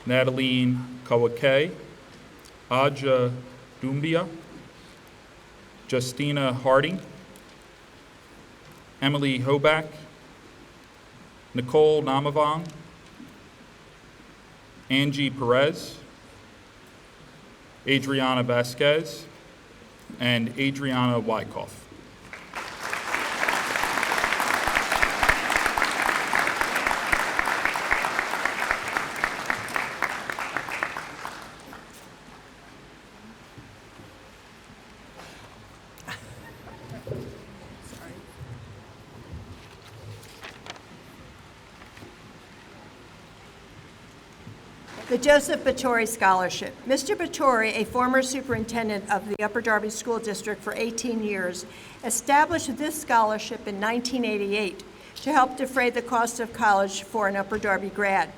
Natalie Kawake, Aja Dumbia, Justina Harding, Emily Hoback, Nicole Namavong, Angie Perez, Adriana Vasquez, and Adriana Wyckoff. The Joseph Battori Scholarship. Mr. Battori, a former superintendent of the Upper Darby School District for 18 years, established this scholarship in 1988 to help defray the cost of college for an Upper Darby grad.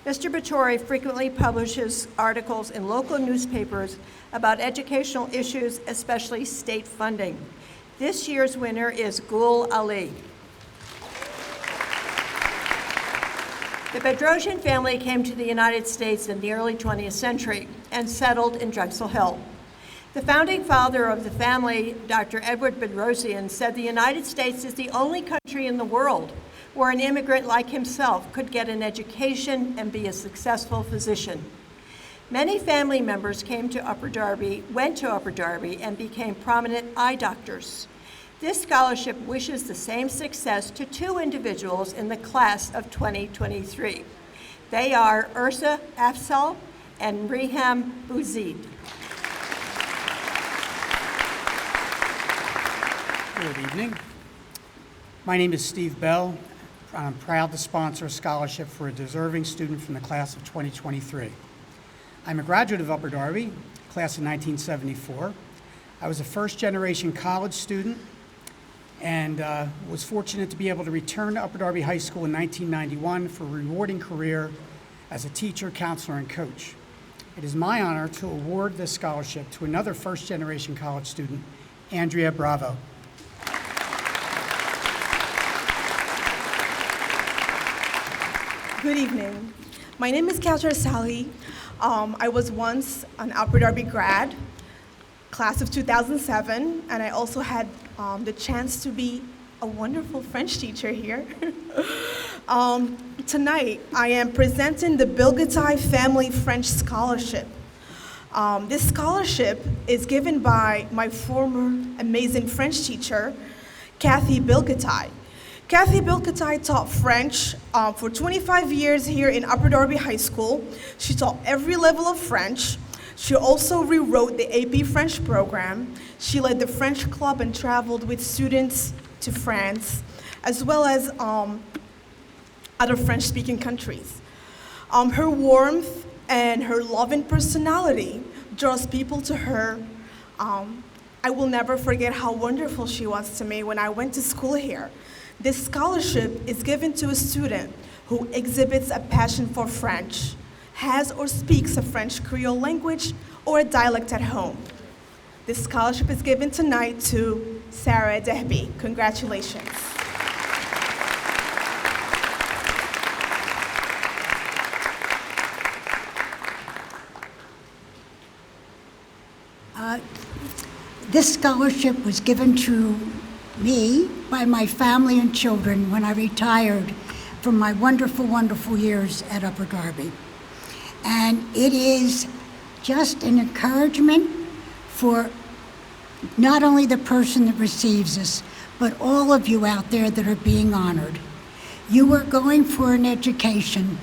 Mr. Battori frequently publishes articles in local newspapers about educational issues, especially state funding. This year's winner is Gul Ali. The Bedrosian family came to the United States in the early 20th century and settled in Drexel Hill. The founding father of the family, Dr. Edward Bedrosian, said the United States is the only country in the world where an immigrant like himself could get an education and be a successful physician. Many family members went to Upper Darby, and became prominent eye doctors. This scholarship wishes the same success to two individuals in the class of 2023. They are Ursa Afzal and Riham Bouzid. Good evening. My name is Steve Bell. I'm proud to sponsor a scholarship for a deserving student from the class of 2023. I'm a graduate of Upper Darby, class of 1974. I was a first-generation college student and was fortunate to be able to return to Upper Darby High School in 1991 for a rewarding career as a teacher, counselor, and coach. It is my honor to award this scholarship to another first-generation college student, Andrea Bravo. Good evening. My name is Kaushar Sali. I was once an Upper Darby grad, class of 2007, and I also had the chance to be a wonderful French teacher here. Tonight, I am presenting the Bilgatai Family French Scholarship. This scholarship is given by my former amazing French teacher, Kathy Bilgatai. Kathy Bilgatai taught French for 25 years here in Upper Darby High School. She taught every level of French. She also rewrote the AP French program. She led the French club and traveled with students to France, as well as other French-speaking countries. Her warmth and her loving personality draws people to her. I will never forget how wonderful she was to me when I went to school here. This scholarship is given to a student who exhibits a passion for French, has or speaks a French Creole language or a dialect at home. This scholarship is given tonight to Sarah Dehby. Congratulations. This scholarship was given to me by my family and children when I retired from my wonderful, wonderful years at Upper Darby. And it is just an encouragement for not only the person that receives this, but all of you out there that are being honored. You are going for an education,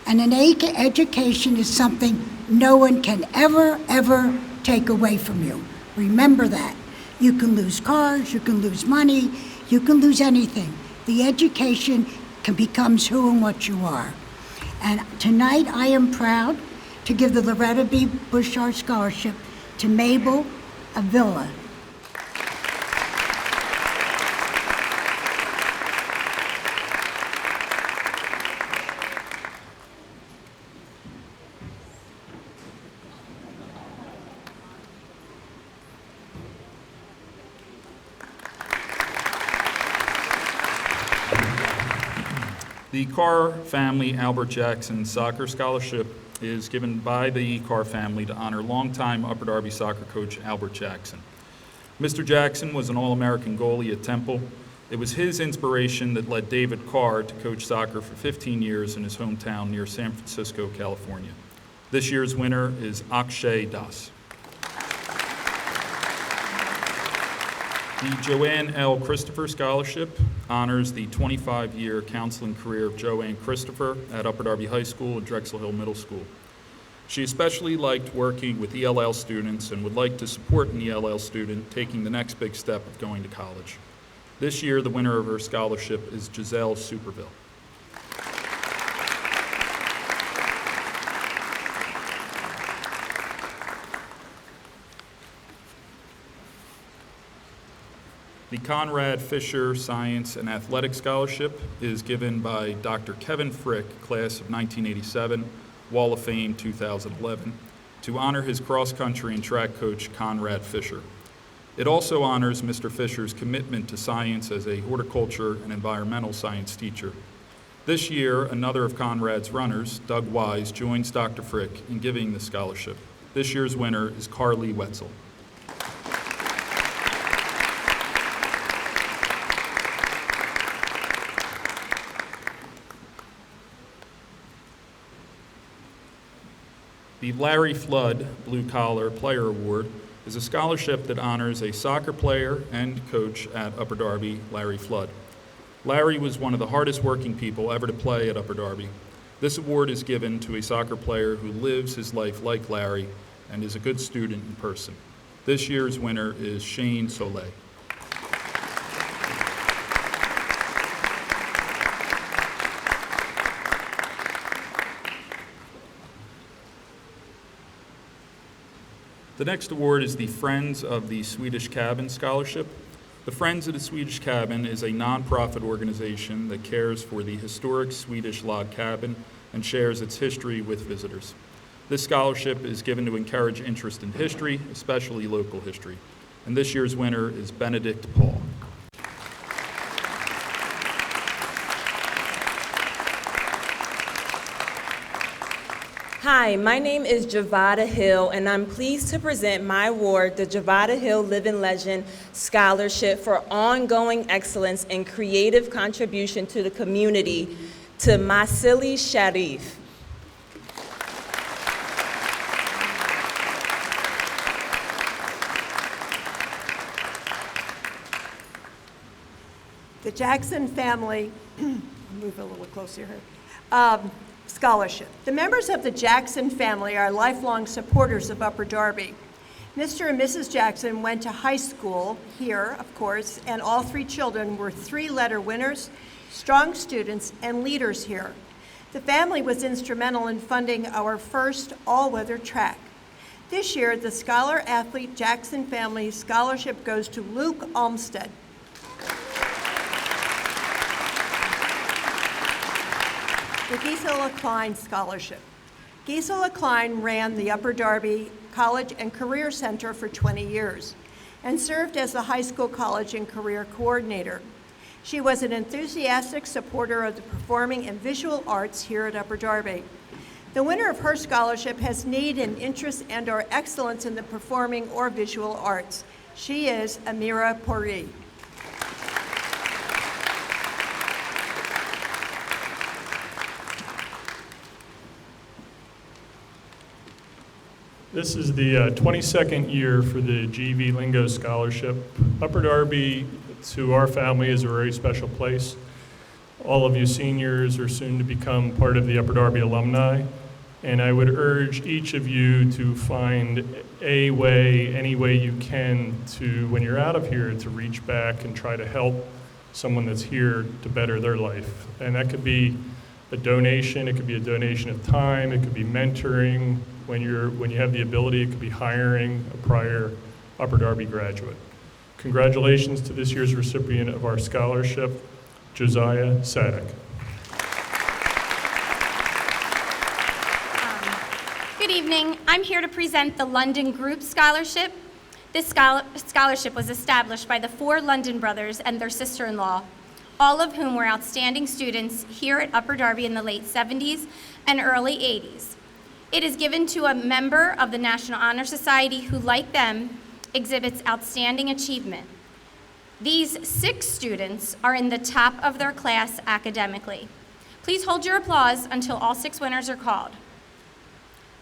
and an education is something no one can ever, ever take away from you. Remember that. You can lose cars, you can lose money, you can lose anything. The education becomes who and what you are. And tonight I am proud to give the Loretta B. Bouchard Scholarship to Mabel Avila. The Carr Family Albert Jackson Soccer Scholarship is given by the Carr family to honor longtime Upper Darby soccer coach Albert Jackson. Mr. Jackson was an All-American goalie at Temple. It was his inspiration that led David Carr to coach soccer for 15 years in his hometown near San Francisco, California. This year's winner is Akshay Das. The Joanne L. Christopher Scholarship honors the 25-year counseling career of Joanne Christopher at Upper Darby High School and Drexel Hill Middle School. She especially liked working with ELL students and would like to support an ELL student taking the next big step of going to college. This year, the winner of her scholarship is Giselle Superville. The Conrad Fisher Science and Athletics Scholarship is given by Dr. Kevin Frick, class of 1987, Wall of Fame 2011, to honor his cross-country and track coach, Conrad Fisher. It also honors Mr. Fisher's commitment to science as a horticulture and environmental science teacher. This year, another of Conrad's runners, Doug Wise, joins Dr. Frick in giving the scholarship. This year's winner is Carly Wetzel. The Larry Flood Blue Collar Player Award is a scholarship that honors a soccer player and coach at Upper Darby, Larry Flood. Larry was one of the hardest working people ever to play at Upper Darby. This award is given to a soccer player who lives his life like Larry and is a good student in person. This year's winner is Shane Soleil. The next award is the Friends of the Swedish Cabin Scholarship. The Friends of the Swedish Cabin is a nonprofit organization that cares for the historic Swedish log cabin and shares its history with visitors. This scholarship is given to encourage interest in history, especially local history. And this year's winner is Benedict Paul. Hi, my name is Javada Hill, and I'm pleased to present my award, the Javada Hill Living Legend Scholarship for ongoing excellence and creative contribution to the community, to Masili Sharif. The Jackson family, move a little closer here, scholarship. The members of the Jackson family are lifelong supporters of Upper Darby. Mr. and Mrs. Jackson went to high school here, of course, and all three children were three-letter winners, strong students, and leaders here. The family was instrumental in funding our first all-weather track. This year, the Scholar Athlete Jackson Family Scholarship goes to Luke Olmsted. The Gisela Klein Scholarship. Gisela Klein ran the Upper Darby College and Career Center for 20 years and served as the high school college and career coordinator. She was an enthusiastic supporter of the performing and visual arts here at Upper Darby. The winner of her scholarship has need and interest and/or excellence in the performing or visual arts. She is Amira Pori. This is the 22nd year for the GV Lingo Scholarship. Upper Darby, to our family, is a very special place. All of you seniors are soon to become part of the Upper Darby alumni, and I would urge each of you to find a way, any way you can, to, when you're out of here, to reach back and try to help someone that's here to better their life. And that could be a donation, it could be a donation of time, it could be mentoring. When you have the ability, it could be hiring a prior Upper Darby graduate. Congratulations to this year's recipient of our scholarship, Josiah Sadek. Good evening. I'm here to present the London Group Scholarship. This scholarship was established by the four London brothers and their sister-in-law, all of whom were outstanding students here at Upper Darby in the late 70s and early 80s. It is given to a member of the National Honor Society who, like them, exhibits outstanding achievement. These 6 students are in the top of their class academically. Please hold your applause until all 6 winners are called.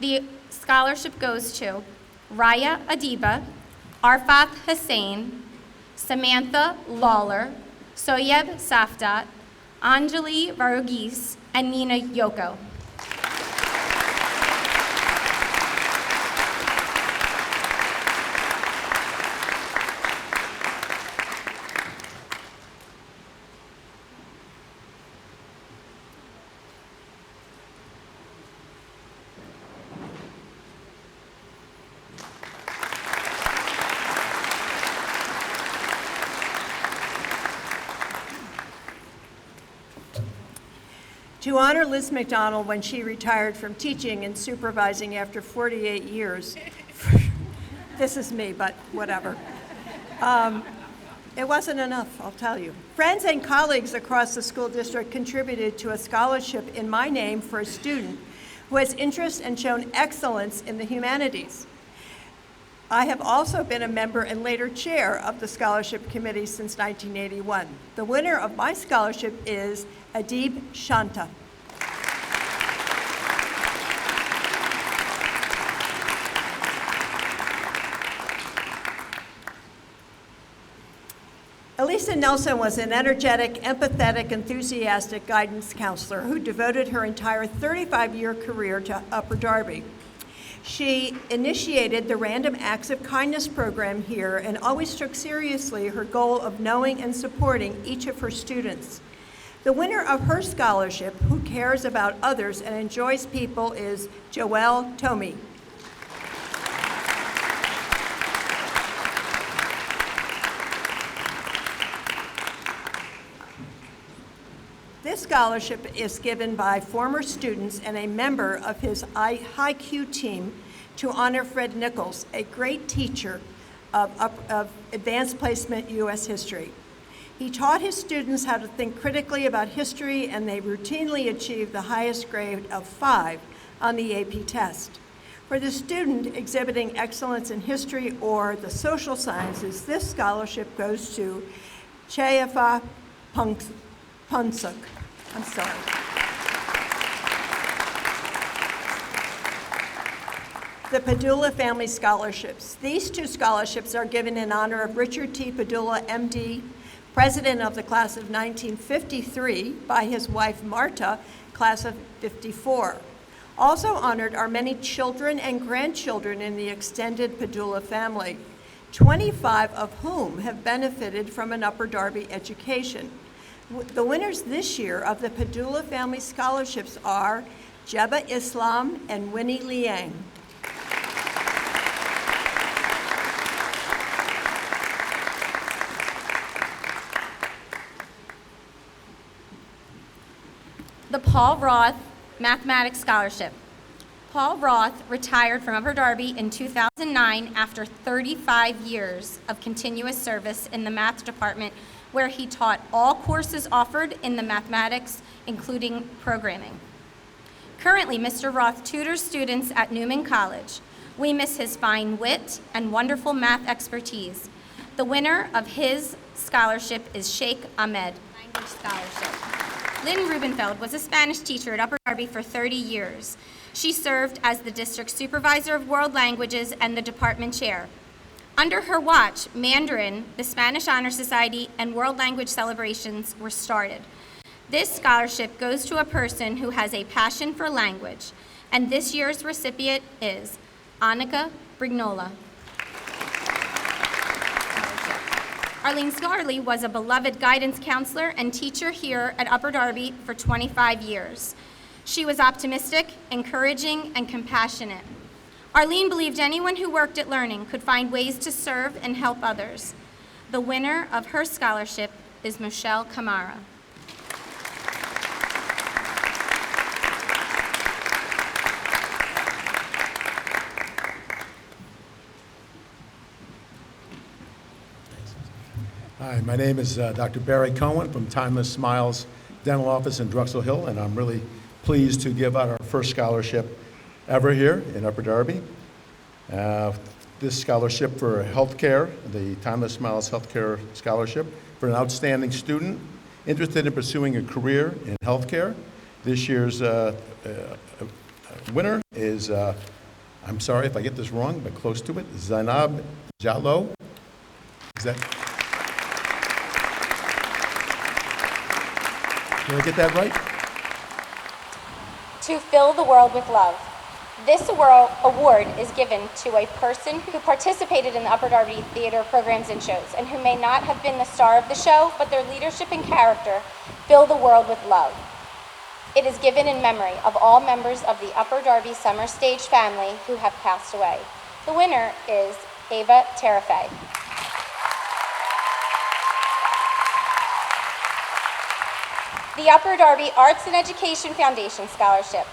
The scholarship goes to Raya Adiba, Arfath Hussain, Samantha Lawler, Soyeb Safdat, Anjali Varugis, and Nina Yoko. To honor Liz McDonald when she retired from teaching and supervising after 48 years, this is me, but whatever. It wasn't enough, I'll tell you. Friends and colleagues across the school district contributed to a scholarship in my name for a student who has interest and shown excellence in the humanities. I have also been a member and later chair of the scholarship committee since 1981. The winner of my scholarship is Adib Shanta. Elisa Nelson was an energetic, empathetic, enthusiastic guidance counselor who devoted her entire 35-year career to Upper Darby. She initiated the Random Acts of Kindness program here and always took seriously her goal of knowing and supporting each of her students. The winner of her scholarship, who cares about others and enjoys people, is Joelle Tomey. This scholarship is given by former students and a member of his HiQ team to honor Fred Nichols, a great teacher of advanced placement U.S. history. He taught his students how to think critically about history, and they routinely achieved the highest grade of 5 on the AP test. For the student exhibiting excellence in history or the social sciences, this scholarship goes to Chayafa Punsuk. I'm sorry. The Padula Family Scholarships. These 2 scholarships are given in honor of Richard T. Padula, MD, president of the class of 1953, by his wife Marta, class of 54. Also honored are many children and grandchildren in the extended Padula family, 25 of whom have benefited from an Upper Darby education. The winners this year of the Padula Family Scholarships are Jeba Islam and Winnie Liang. The Paul Roth Mathematics Scholarship. Paul Roth retired from Upper Darby in 2009 after 35 years of continuous service in the math department, where he taught all courses offered in the mathematics, including programming. Currently, Mr. Roth tutors students at Newman College. We miss his fine wit and wonderful math expertise. The winner of his scholarship is Sheikh Ahmed, Language Scholarship. Lynn Rubenfeld was a Spanish teacher at Upper Darby for 30 years. She served as the district supervisor of world languages and the department chair. Under her watch, Mandarin, the Spanish Honor Society, and world language celebrations were started. This scholarship goes to a person who has a passion for language, and this year's recipient is Annika Brignola. Arlene Scarley was a beloved guidance counselor and teacher here at Upper Darby for 25 years. She was optimistic, encouraging, and compassionate. Arlene believed anyone who worked at Learning could find ways to serve and help others. The winner of her scholarship is Michelle Camara. Hi, my name is Dr. Barry Cohen from Timeless Smiles Dental Office in Drexel Hill, and I'm really pleased to give out our first scholarship ever here in Upper Darby. This scholarship for healthcare, the Timeless Smiles Healthcare Scholarship, for an outstanding student interested in pursuing a career in healthcare. This year's winner is, I'm sorry if I get this wrong, but close to it, Zainab Jallo. Is that? Did I get that right? To fill the world with love. This award is given to a person who participated in the Upper Darby theater programs and shows, and who may not have been the star of the show, but their leadership and character fill the world with love. It is given in memory of all members of the Upper Darby Summer Stage family who have passed away. The winner is Ava Terafay. The Upper Darby Arts and Education Foundation Scholarship.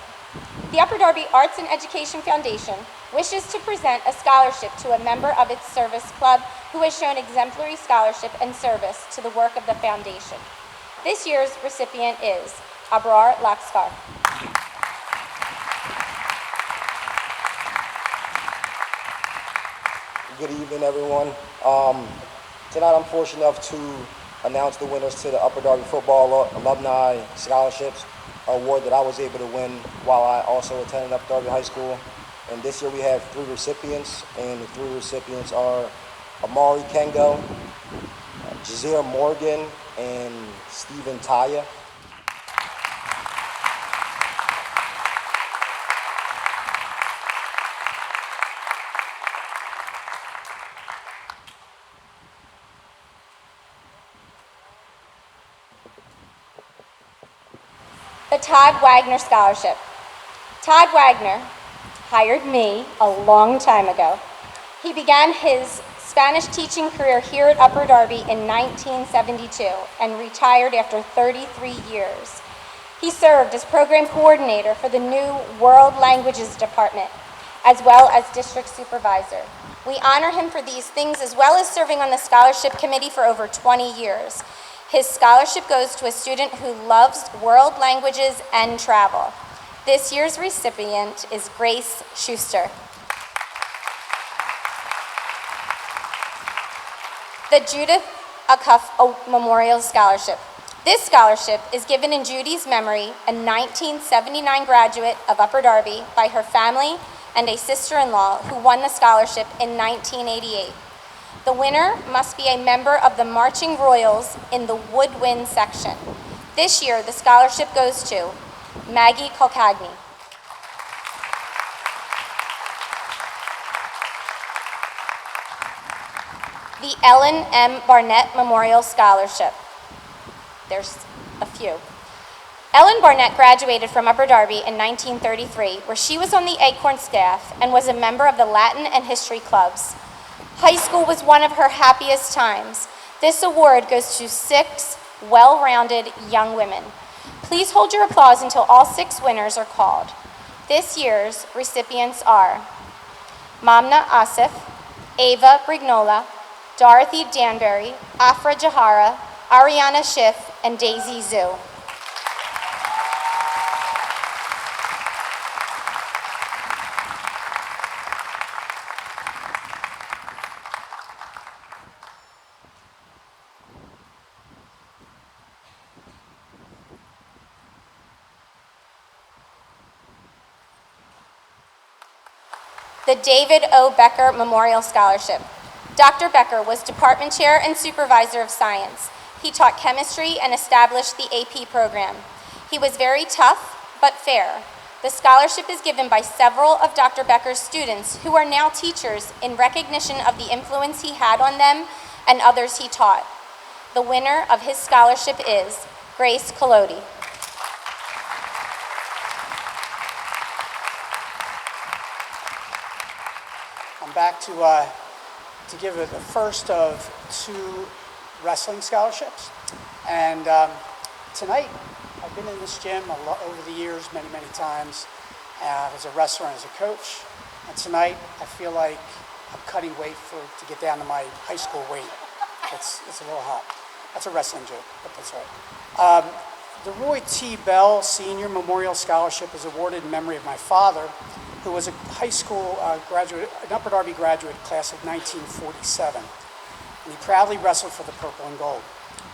The Upper Darby Arts and Education Foundation wishes to present a scholarship to a member of its service club who has shown exemplary scholarship and service to the work of the foundation. This year's recipient is Abrar Lakskar. Good evening, everyone. Tonight I'm fortunate enough to announce the winners to the Upper Darby Football Alumni Scholarships award that I was able to win while I also attended Upper Darby High School. And this year we have 3 recipients, and the 3 recipients are Amari Kengo, Jazeer Morgan, and Stephen Taya. The Todd Wagner Scholarship. Todd Wagner hired me a long time ago. He began his Spanish teaching career here at Upper Darby in 1972 and retired after 33 years. He served as program coordinator for the new World Languages Department, as well as district supervisor. We honor him for these things, as well as serving on the scholarship committee for over 20 years. His scholarship goes to a student who loves world languages and travel. This year's recipient is Grace Schuster. The Judith Acuff Memorial Scholarship. This scholarship is given in Judy's memory, a 1979 graduate of Upper Darby, by her family and a sister-in-law who won the scholarship in 1988. The winner must be a member of the Marching Royals in the Woodwind section. This year, the scholarship goes to Maggie Kolkagny. The Ellen M. Barnett Memorial Scholarship. There's a few. Ellen Barnett graduated from Upper Darby in 1933, where she was on the Acorn staff and was a member of the Latin and History clubs. High school was one of her happiest times. This award goes to 6 well-rounded young women. Please hold your applause until all 6 winners are called. This year's recipients are Mamna Asif, Ava Brignola, Dorothy Danbury, Afra Jahara, Ariana Schiff, and Daisy Zhu. The David O. Becker Memorial Scholarship. Dr. Becker was department chair and supervisor of science. He taught chemistry and established the AP program. He was very tough, but fair. The scholarship is given by several of Dr. Becker's students who are now teachers in recognition of the influence he had on them and others he taught. The winner of his scholarship is Grace Collodi. I'm back to give the first of 2 wrestling scholarships. And tonight, I've been in this gym over the years many, many times as a wrestler and as a coach. And tonight, I feel like I'm cutting weight to get down to my high school weight. It's a little hot. That's a wrestling joke, but that's all right. The Roy T. Bell Senior Memorial Scholarship is awarded in memory of my father, who was a high school graduate, an Upper Darby graduate, class of 1947. And he proudly wrestled for the purple and gold.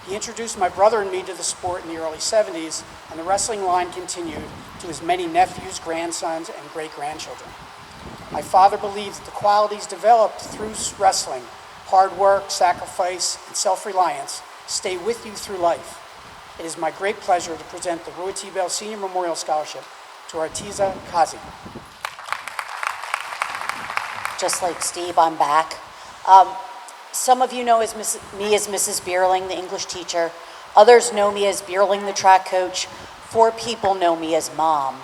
He introduced my brother and me to the sport in the early 70s, and the wrestling line continued to his many nephews, grandsons, and great-grandchildren. My father believed that the qualities developed through wrestling, hard work, sacrifice, and self-reliance, stay with you through life. It is my great pleasure to present the Roy T. Bell Senior Memorial Scholarship to Artiza Kazi. Just like Steve, I'm back. Some of you know me as Mrs. Bierling, the English teacher. Others know me as Bierling, the track coach. 4 people know me as Mom.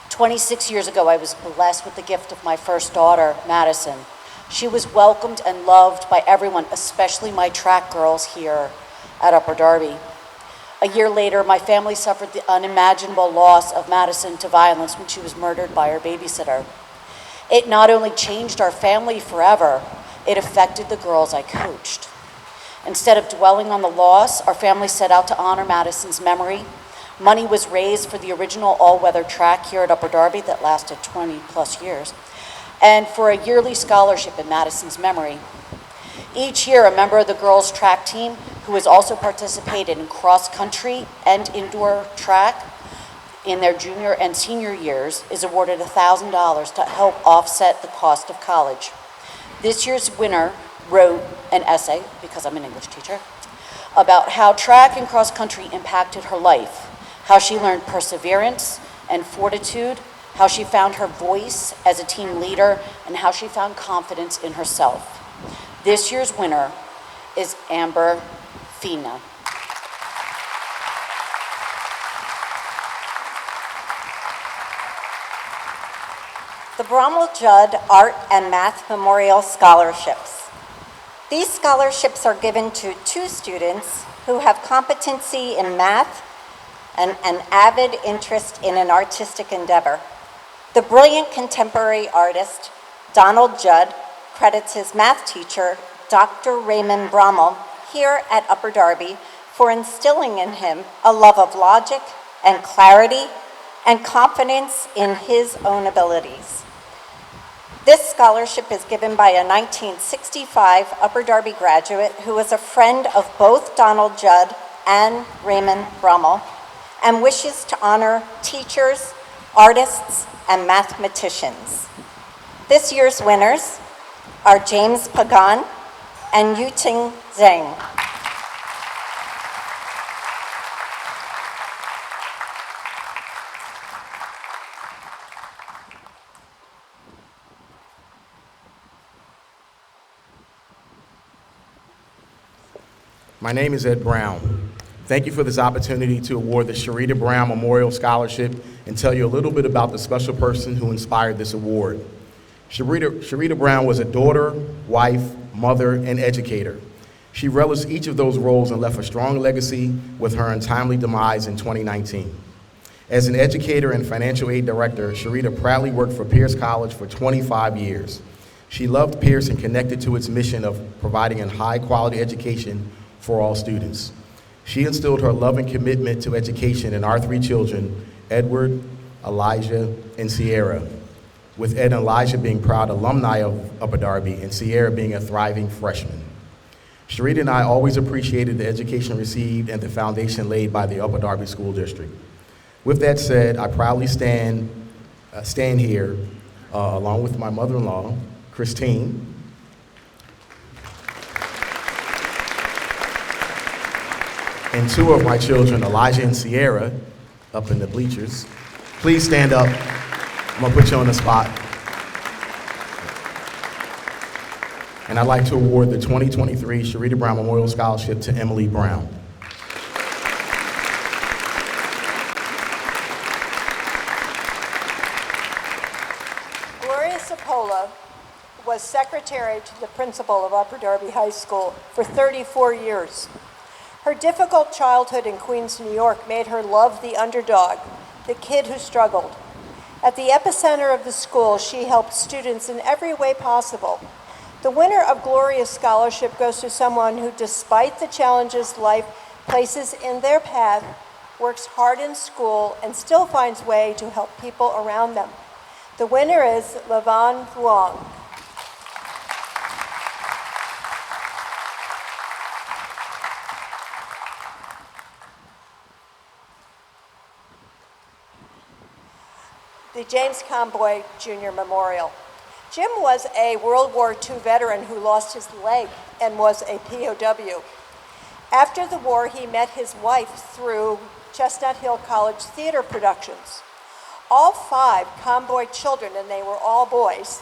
26 years ago, I was blessed with the gift of my first daughter, Madison. She was welcomed and loved by everyone, especially my track girls here at Upper Darby. A year later, my family suffered the unimaginable loss of Madison to violence when she was murdered by her babysitter. It not only changed our family forever, it affected the girls I coached. Instead of dwelling on the loss, our family set out to honor Madison's memory. Money was raised for the original all-weather track here at Upper Darby that lasted 20-plus years, and for a yearly scholarship in Madison's memory. Each year, a member of the girls' track team, who has also participated in cross-country and indoor track in their junior and senior years, is awarded $1,000 to help offset the cost of college. This year's winner wrote an essay, because I'm an English teacher, about how track and cross-country impacted her life, how she learned perseverance and fortitude, how she found her voice as a team leader, and how she found confidence in herself. This year's winner is Amber Fina. The Brommel-Judd Art and Math Memorial Scholarships. These scholarships are given to 2 students who have competency in math and an avid interest in an artistic endeavor. The brilliant contemporary artist, Donald Judd, credits his math teacher, Dr. Raymond Brommel, here at Upper Darby for instilling in him a love of logic and clarity and confidence in his own abilities. This scholarship is given by a 1965 Upper Darby graduate who was a friend of both Donald Judd and Raymond Brommel and wishes to honor teachers, artists, and mathematicians. This year's winners are James Pagan and Yuting Zhang. My name is Ed Brown. Thank you for this opportunity to award the Sharita Brown Memorial Scholarship and tell you a little bit about the special person who inspired this award. Sharita Brown was a daughter, wife, mother, and educator. She relished each of those roles and left a strong legacy with her untimely demise in 2019. As an educator and financial aid director, Sharita proudly worked for Pierce College for 25 years. She loved Pierce and connected to its mission of providing a high-quality education for all students. She instilled her love and commitment to education in our 3 children, Edward, Elijah, and Sierra, with Ed and Elijah being proud alumni of Upper Darby and Sierra being a thriving freshman. Sharita and I always appreciated the education received and the foundation laid by the Upper Darby School District. With that said, I proudly stand here along with my mother-in-law, Christine, and 2 of my children, Elijah and Sierra, up in the bleachers. Please stand up. I'm gonna put you on the spot. And I'd like to award the 2023 Sharita Brown Memorial Scholarship to Emily Brown. Gloria Cipolla was secretary to the principal of Upper Darby High School for 34 years. Her difficult childhood in Queens, New York made her love the underdog, the kid who struggled. At the epicenter of the school, she helped students in every way possible. The winner of Gloria's scholarship goes to someone who, despite the challenges life places in their path, works hard in school and still finds way to help people around them. The winner is Levan Vuong. The James Comboy Jr. Memorial. Jim was a World War II veteran who lost his leg and was a POW. After the war, he met his wife through Chestnut Hill College theater productions. All 5 Comboy children, and they were all boys,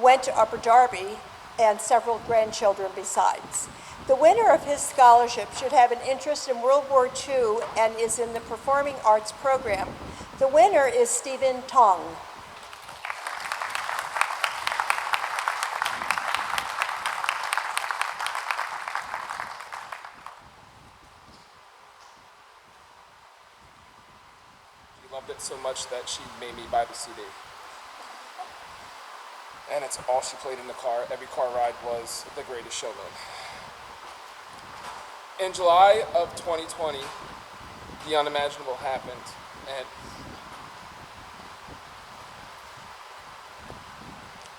went to Upper Darby, and several grandchildren besides. The winner of his scholarship should have an interest in World War II and is in the Performing Arts program. The winner is Stephen Tong. She loved it so much that she made me buy the CD. and it's all she played in the car. Every car ride was The Greatest Showman. In July of 2020, the unimaginable happened, and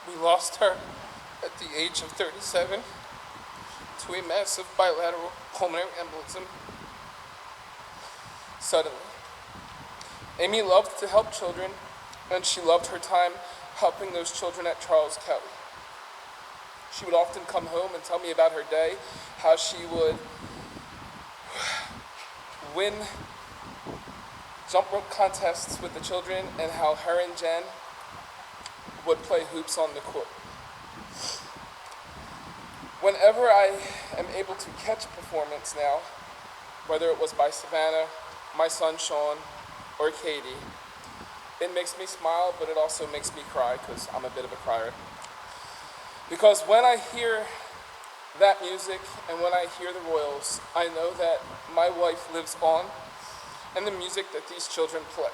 we lost her at the age of 37 to a massive bilateral pulmonary embolism. Suddenly, Amy loved to help children, and she loved her time helping those children at Charles Kelly. She would often come home and tell me about her day, how she would win jump rope contests with the children, and how her and Jen would play hoops on the court. Whenever I am able to catch a performance now, whether it was by Savannah, my son Sean, or Katie, it makes me smile, but it also makes me cry, because I'm a bit of a crier. Because when I hear that music and when I hear the Royals, I know that my wife lives on and the music that these children play.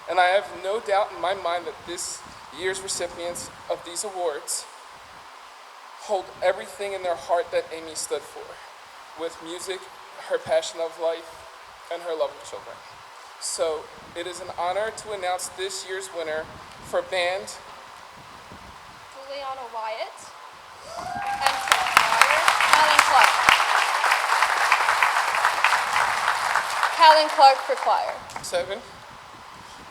And I have no doubt in my mind that this year's recipients of these awards hold everything in their heart that Amy stood for, with music, her passion of life, and her love of children. So it is an honor to announce this year's winner for band, Juliana Wyatt, and for choir, Callan Clark. Callan Clark for choir. 7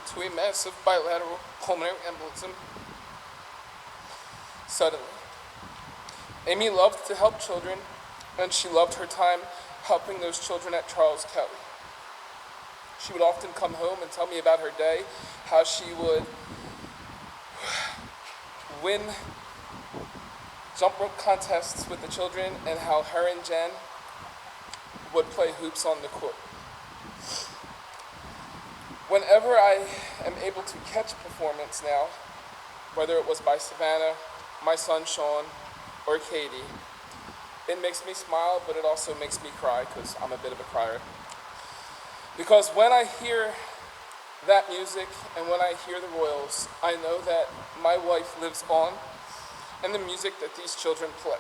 to a massive bilateral pulmonary embolism. Suddenly, Amy loved to help children, and she loved her time helping those children at Charles Kelly. She would often come home and tell me about her day, how she would win jump rope contests with the children, and how her and Jen would play hoops on the court. Whenever I am able to catch a performance now, whether it was by Savannah, my son Sean, or Katie, it makes me smile, but it also makes me cry, because I'm a bit of a crier. Because when I hear that music and when I hear the Royals, I know that my wife lives on and the music that these children play.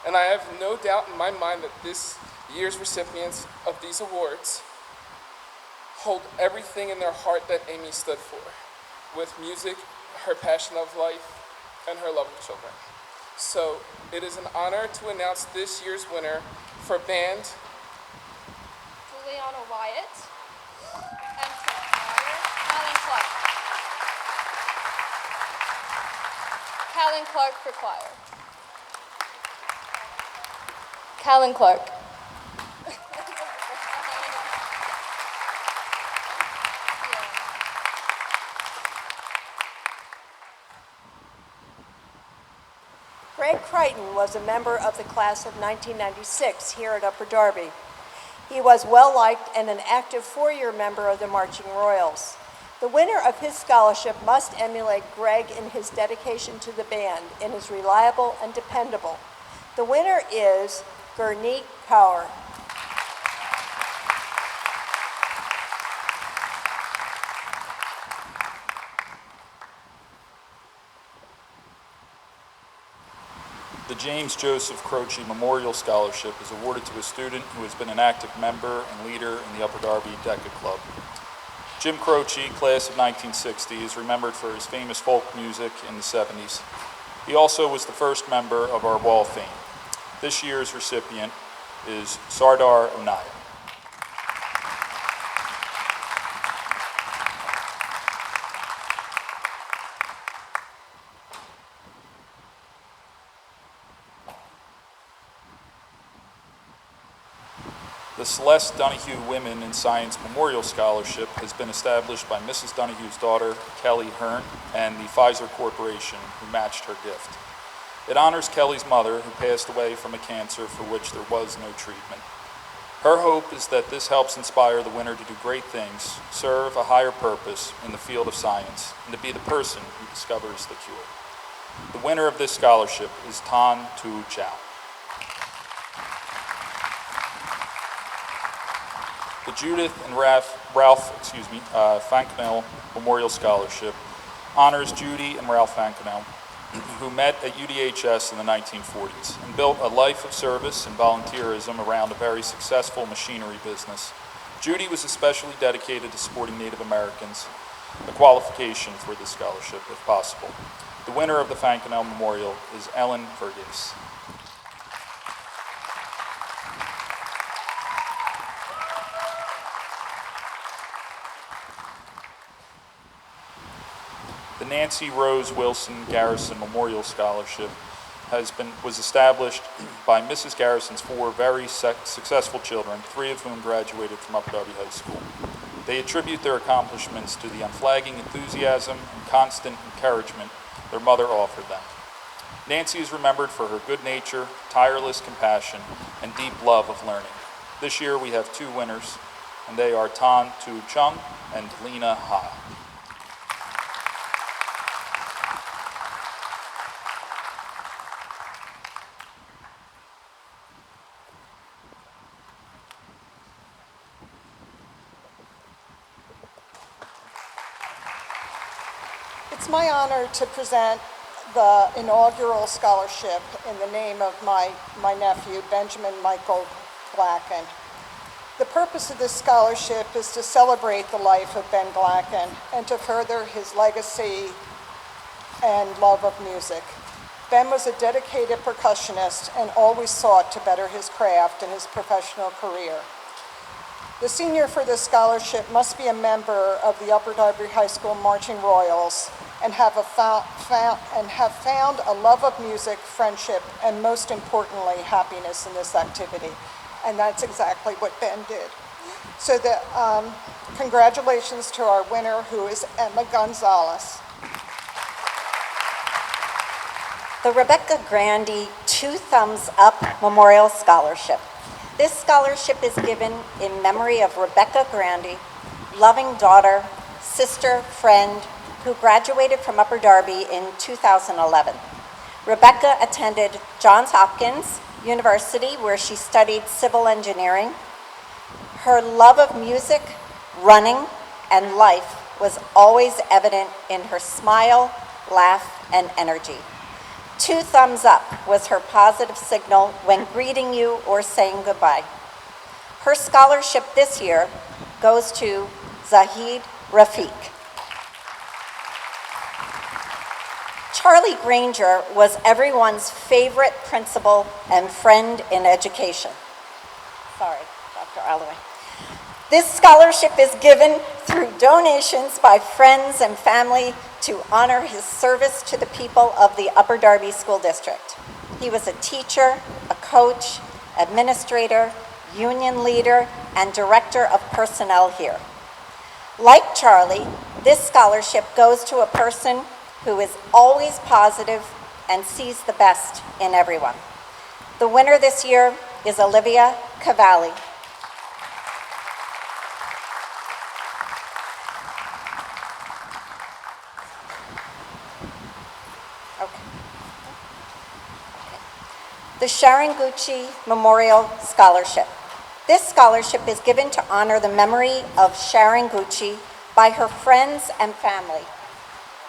And I have no doubt in my mind that this year's recipients of these awards hold everything in their heart that Amy stood for, with music, her passion of life, and her love of children. So it is an honor to announce this year's winner for band, Juliana Wyatt, and for choir, Callan Clark. Callan Clark for choir. Callan Clark. Greg Crichton was a member of the class of 1996 here at Upper Darby. He was well-liked and an active four-year member of the Marching Royals. The winner of his scholarship must emulate Greg in his dedication to the band and is reliable and dependable. The winner is Gurneet Kaur. The James Joseph Croce Memorial Scholarship is awarded to a student who has been an active member and leader in the Upper Darby Decca Club. Jim Croce, class of 1960, is remembered for his famous folk music in the 70s. He also was the first member of our Wall of Fame. This year's recipient is Sardar Onaya. The Celeste Donahue Women in Science Memorial Scholarship has been established by Mrs. Donahue's daughter, Kelly Hearn, and the Pfizer Corporation, who matched her gift. It honors Kelly's mother, who passed away from a cancer for which there was no treatment. Her hope is that this helps inspire the winner to do great things, serve a higher purpose in the field of science, and to be the person who discovers the cure. The winner of this scholarship is Tan Tu Chow. The Judith and Ralph Fanknell Memorial Scholarship honors Judy and Ralph Fancanel, who met at UDHS in the 1940s and built a life of service and volunteerism around a very successful machinery business. Judy was especially dedicated to supporting Native Americans, a qualification for this scholarship if possible. The winner of the Fancanel Memorial is Ellen Verghese. The Nancy Rose Wilson Garrison Memorial Scholarship was established by Mrs. Garrison's 4 very successful children, 3 of whom graduated from Upper Darby High School. They attribute their accomplishments to the unflagging enthusiasm and constant encouragement their mother offered them. Nancy is remembered for her good nature, tireless compassion, and deep love of learning. This year we have 2 winners, and they are Tan Tu Chung and Lena Ha. It's my honor to present the inaugural scholarship in the name of my nephew, Benjamin Michael Glacken. The purpose of this scholarship is to celebrate the life of Ben Glacken and to further his legacy and love of music. Ben was a dedicated percussionist and always sought to better his craft in his professional career. The senior for this scholarship must be a member of the Upper Darby High School Marching Royals and have found a love of music, friendship, and most importantly, happiness in this activity. And that's exactly what Ben did. So congratulations to our winner, who is Emma Gonzalez. The Rebecca Grandy 2 Thumbs Up Memorial Scholarship. This scholarship is given in memory of Rebecca Grandy, loving daughter, sister, friend, who graduated from Upper Darby in 2011. Rebecca attended Johns Hopkins University, where she studied civil engineering. Her love of music, running, and life was always evident in her smile, laugh, and energy. 2 thumbs up was her positive signal when greeting you or saying goodbye. Her scholarship this year goes to Zahid Rafiq. Charlie Granger was everyone's favorite principal and friend in education. Sorry, Dr. Alloway. This scholarship is given through donations by friends and family to honor his service to the people of the Upper Darby School District. He was a teacher, a coach, administrator, union leader, and director of personnel here. Like Charlie, this scholarship goes to a person who is always positive and sees the best in everyone. The winner this year is Olivia Cavalli. The Sharon Gucci Memorial Scholarship. This scholarship is given to honor the memory of Sharon Gucci by her friends and family.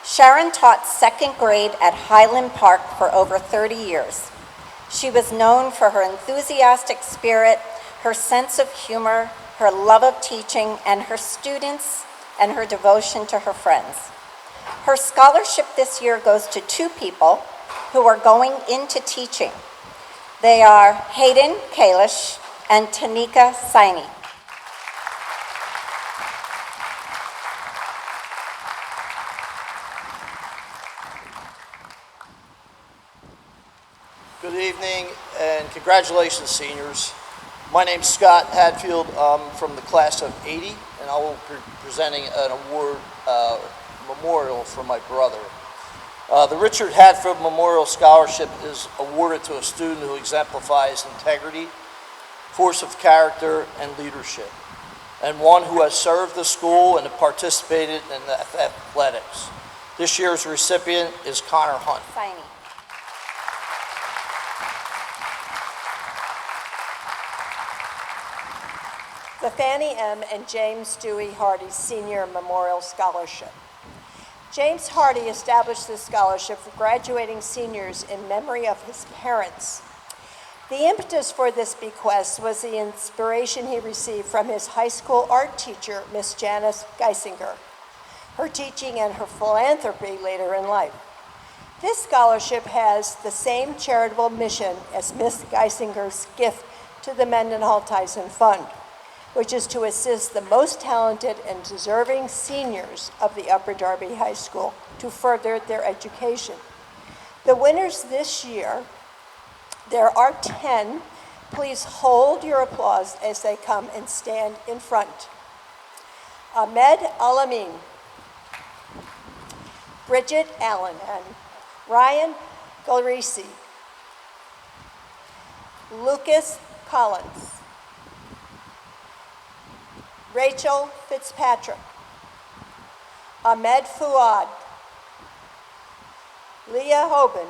Sharon taught 2nd grade at Highland Park for over 30 years. She was known for her enthusiastic spirit, her sense of humor, her love of teaching, and her students, and her devotion to her friends. Her scholarship this year goes to 2 people who are going into teaching. They are Hayden Kalish and Tanika Saini. Good evening and congratulations, seniors. My name's Scott Hadfield. I'm from the class of 80, and I will be presenting an award memorial for my brother. The Richard Hadfield Memorial Scholarship is awarded to a student who exemplifies integrity, force of character, and leadership, and one who has served the school and participated in the athletics. This year's recipient is Connor Hunt. Saini. The Fannie M. and James Dewey Hardy Senior Memorial Scholarship. James Hardy established this scholarship for graduating seniors in memory of his parents. The impetus for this bequest was the inspiration he received from his high school art teacher, Miss Janice Geisinger, her teaching and her philanthropy later in life. This scholarship has the same charitable mission as Miss Geisinger's gift to the Mendenhall Tyson Fund, which is to assist the most talented and deserving seniors of the Upper Darby High School to further their education. The winners this year, there are 10. Please hold your applause as they come and stand in front. Ahmed Alamin, Bridget Allen, and Ryan Galrisi, Lucas Collins, Rachel Fitzpatrick, Ahmed Fuad, Leah Hoban,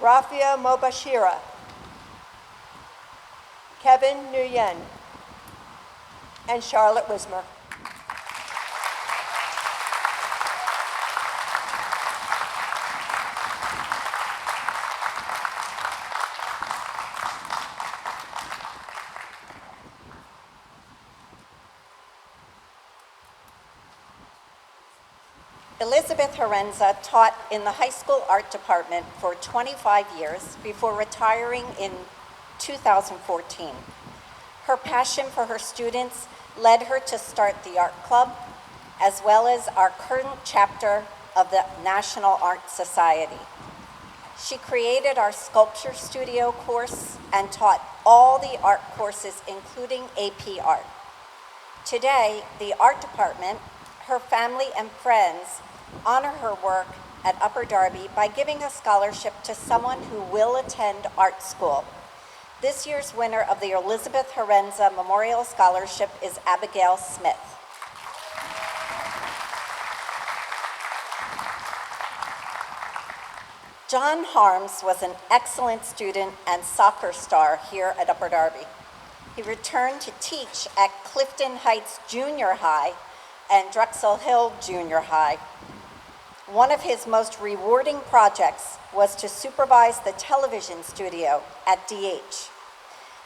Rafia Mobashira, Kevin Nguyen, and Charlotte Wismer. Elizabeth Horenza taught in the high school art department for 25 years before retiring in 2014. Her passion for her students led her to start the art club, as well as our current chapter of the National Art Society. She created our sculpture studio course and taught all the art courses, including AP art. Today, the art department, her family and friends honor her work at Upper Darby by giving a scholarship to someone who will attend art school. This year's winner of the Elizabeth Horenza Memorial Scholarship is Abigail Smith. John Harms was an excellent student and soccer star here at Upper Darby. He returned to teach at Clifton Heights Junior High and Drexel Hill Junior High. One of his most rewarding projects was to supervise the television studio at DH.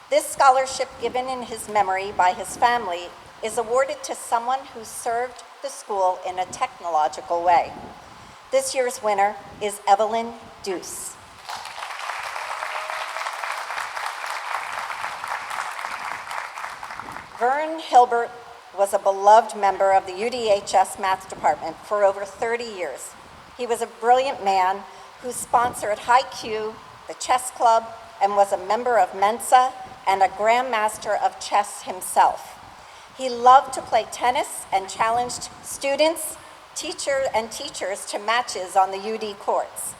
This scholarship, given in his memory by his family, is awarded to someone who served the school in a technological way. This year's winner is Evelyn Deuce. Vern Hilbert was a beloved member of the UDHS math department for over 30 years. He was a brilliant man who sponsored High Q, the chess club, and was a member of Mensa and a grandmaster of chess himself. He loved to play tennis and challenged students, teachers to matches on the UD courts.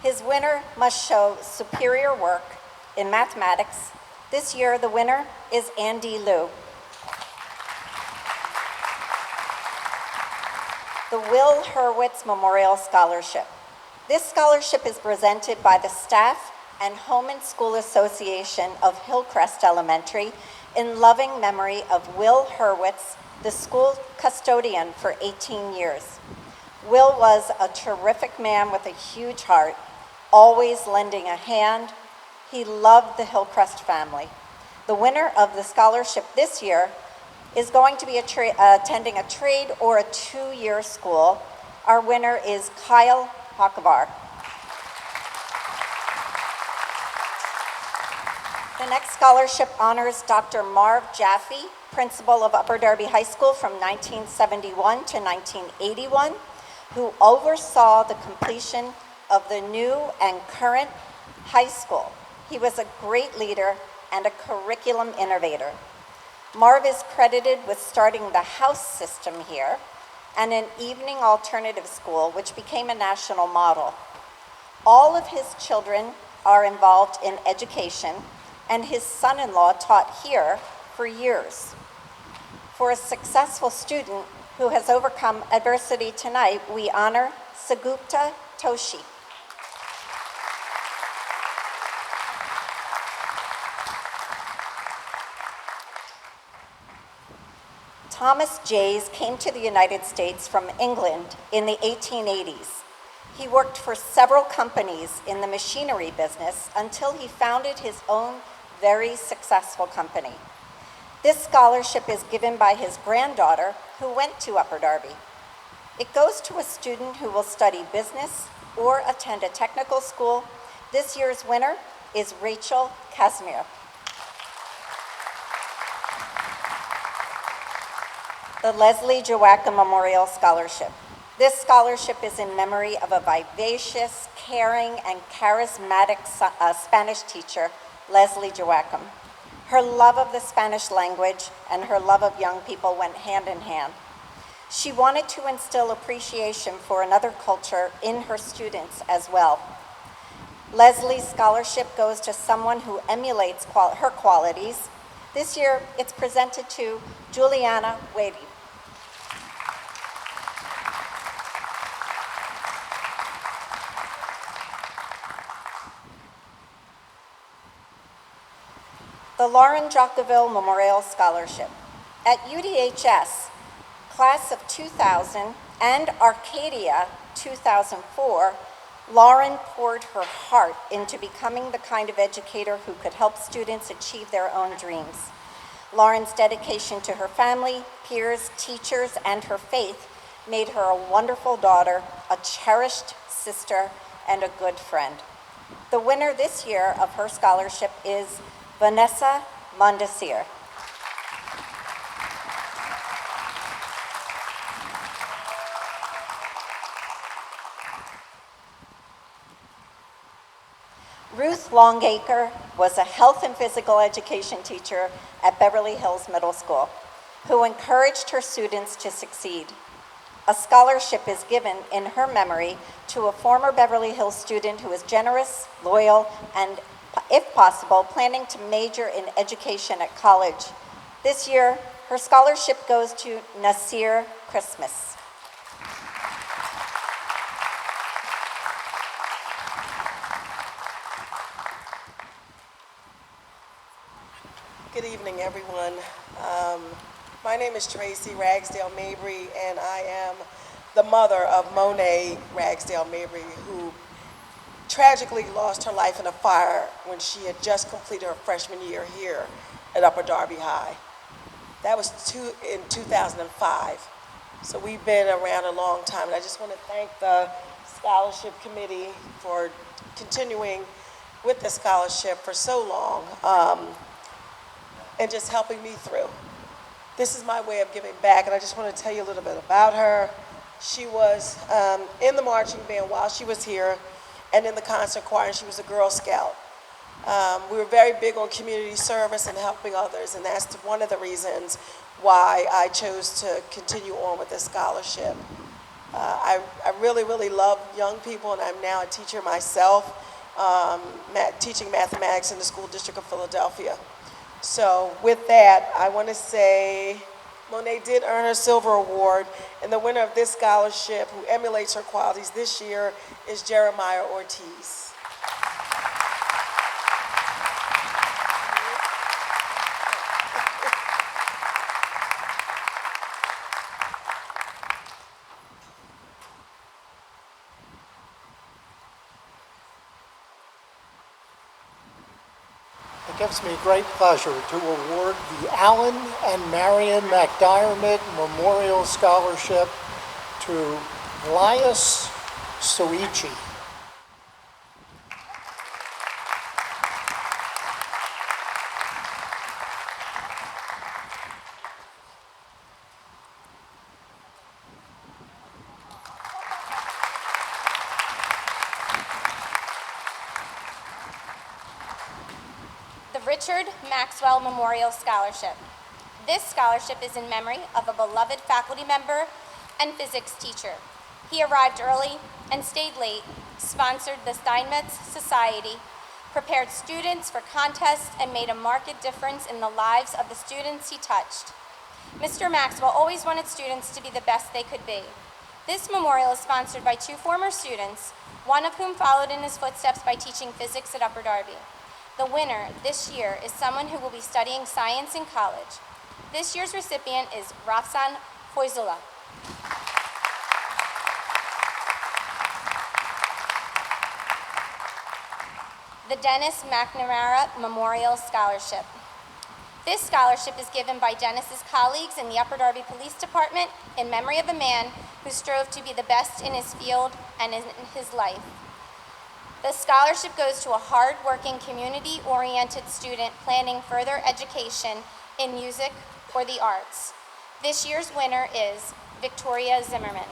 His winner must show superior work in mathematics. This year, the winner is Andy Liu. The Will Hurwitz Memorial Scholarship. This scholarship is presented by the staff and Home and School Association of Hillcrest Elementary in loving memory of Will Hurwitz, the school custodian for 18 years. Will was a terrific man with a huge heart, always lending a hand. He loved the Hillcrest family. The winner of the scholarship this year is going to be attending a trade or a 2-year school. Our winner is Kyle Hokavar. The next scholarship honors Dr. Marv Jaffe, principal of Upper Darby High School from 1971 to 1981, who oversaw the completion of the new and current high school. He was a great leader and a curriculum innovator. Marv is credited with starting the house system here and an evening alternative school, which became a national model. All of his children are involved in education, and his son-in-law taught here for years. For a successful student who has overcome adversity tonight, we honor Sagupta Toshi. Thomas Jays came to the United States from England in the 1880s. He worked for several companies in the machinery business until he founded his own very successful company. This scholarship is given by his granddaughter, who went to Upper Darby. It goes to a student who will study business or attend a technical school. This year's winner is Rachel Casimir. The Leslie Joachim Memorial Scholarship. This scholarship is in memory of a vivacious, caring, and charismatic Spanish teacher, Leslie Joachim. Her love of the Spanish language and her love of young people went hand in hand. She wanted to instill appreciation for another culture in her students as well. Leslie's scholarship goes to someone who emulates her qualities. This year, it's presented to Juliana Wady. The Lauren Jocqueville Memorial Scholarship. At UDHS, class of 2000 and Arcadia 2004, Lauren poured her heart into becoming the kind of educator who could help students achieve their own dreams. Lauren's dedication to her family, peers, teachers, and her faith made her a wonderful daughter, a cherished sister, and a good friend. The winner this year of her scholarship is Vanessa Mondesir. Ruth Longacre was a health and physical education teacher at Beverly Hills Middle School who encouraged her students to succeed. A scholarship is given in her memory to a former Beverly Hills student who is generous, loyal, and if possible, planning to major in education at college. This year, her scholarship goes to Nasir Christmas. Good evening, everyone. My name is Tracy Ragsdale Mabry, and I am the mother of Monet Ragsdale Mabry, who tragically lost her life in a fire when she had just completed her freshman year here at Upper Darby High. That was in 2005. So we've been around a long time, and I just want to thank the scholarship committee for continuing with the scholarship for so long and just helping me through. This is my way of giving back, and I just want to tell you a little bit about her. She was in the marching band while she was here, and in the concert choir, and she was a Girl Scout. We were very big on community service and helping others, and that's one of the reasons why I chose to continue on with this scholarship. I really, really love young people, and I'm now a teacher myself, teaching mathematics in the School District of Philadelphia. So with that, I want to say Monet did earn her Silver Award, and the winner of this scholarship, who emulates her qualities this year, is Jeremiah Ortiz. It gives me great pleasure to award the Alan and Marion McDiarmid Memorial Scholarship to Elias Soichi. The Richard Maxwell Memorial Scholarship. This scholarship is in memory of a beloved faculty member and physics teacher. He arrived early and stayed late, sponsored the Steinmetz Society, prepared students for contests, and made a marked difference in the lives of the students he touched. Mr. Maxwell always wanted students to be the best they could be. This memorial is sponsored by two former students, one of whom followed in his footsteps by teaching physics at Upper Darby. The winner this year is someone who will be studying science in college. This year's recipient is Rafsan Foizullah. The Dennis McNamara Memorial Scholarship. This scholarship is given by Dennis's colleagues in the Upper Darby Police Department in memory of a man who strove to be the best in his field and in his life. The scholarship goes to a hard-working, community-oriented student planning further education in music or the arts. This year's winner is Victoria Zimmerman.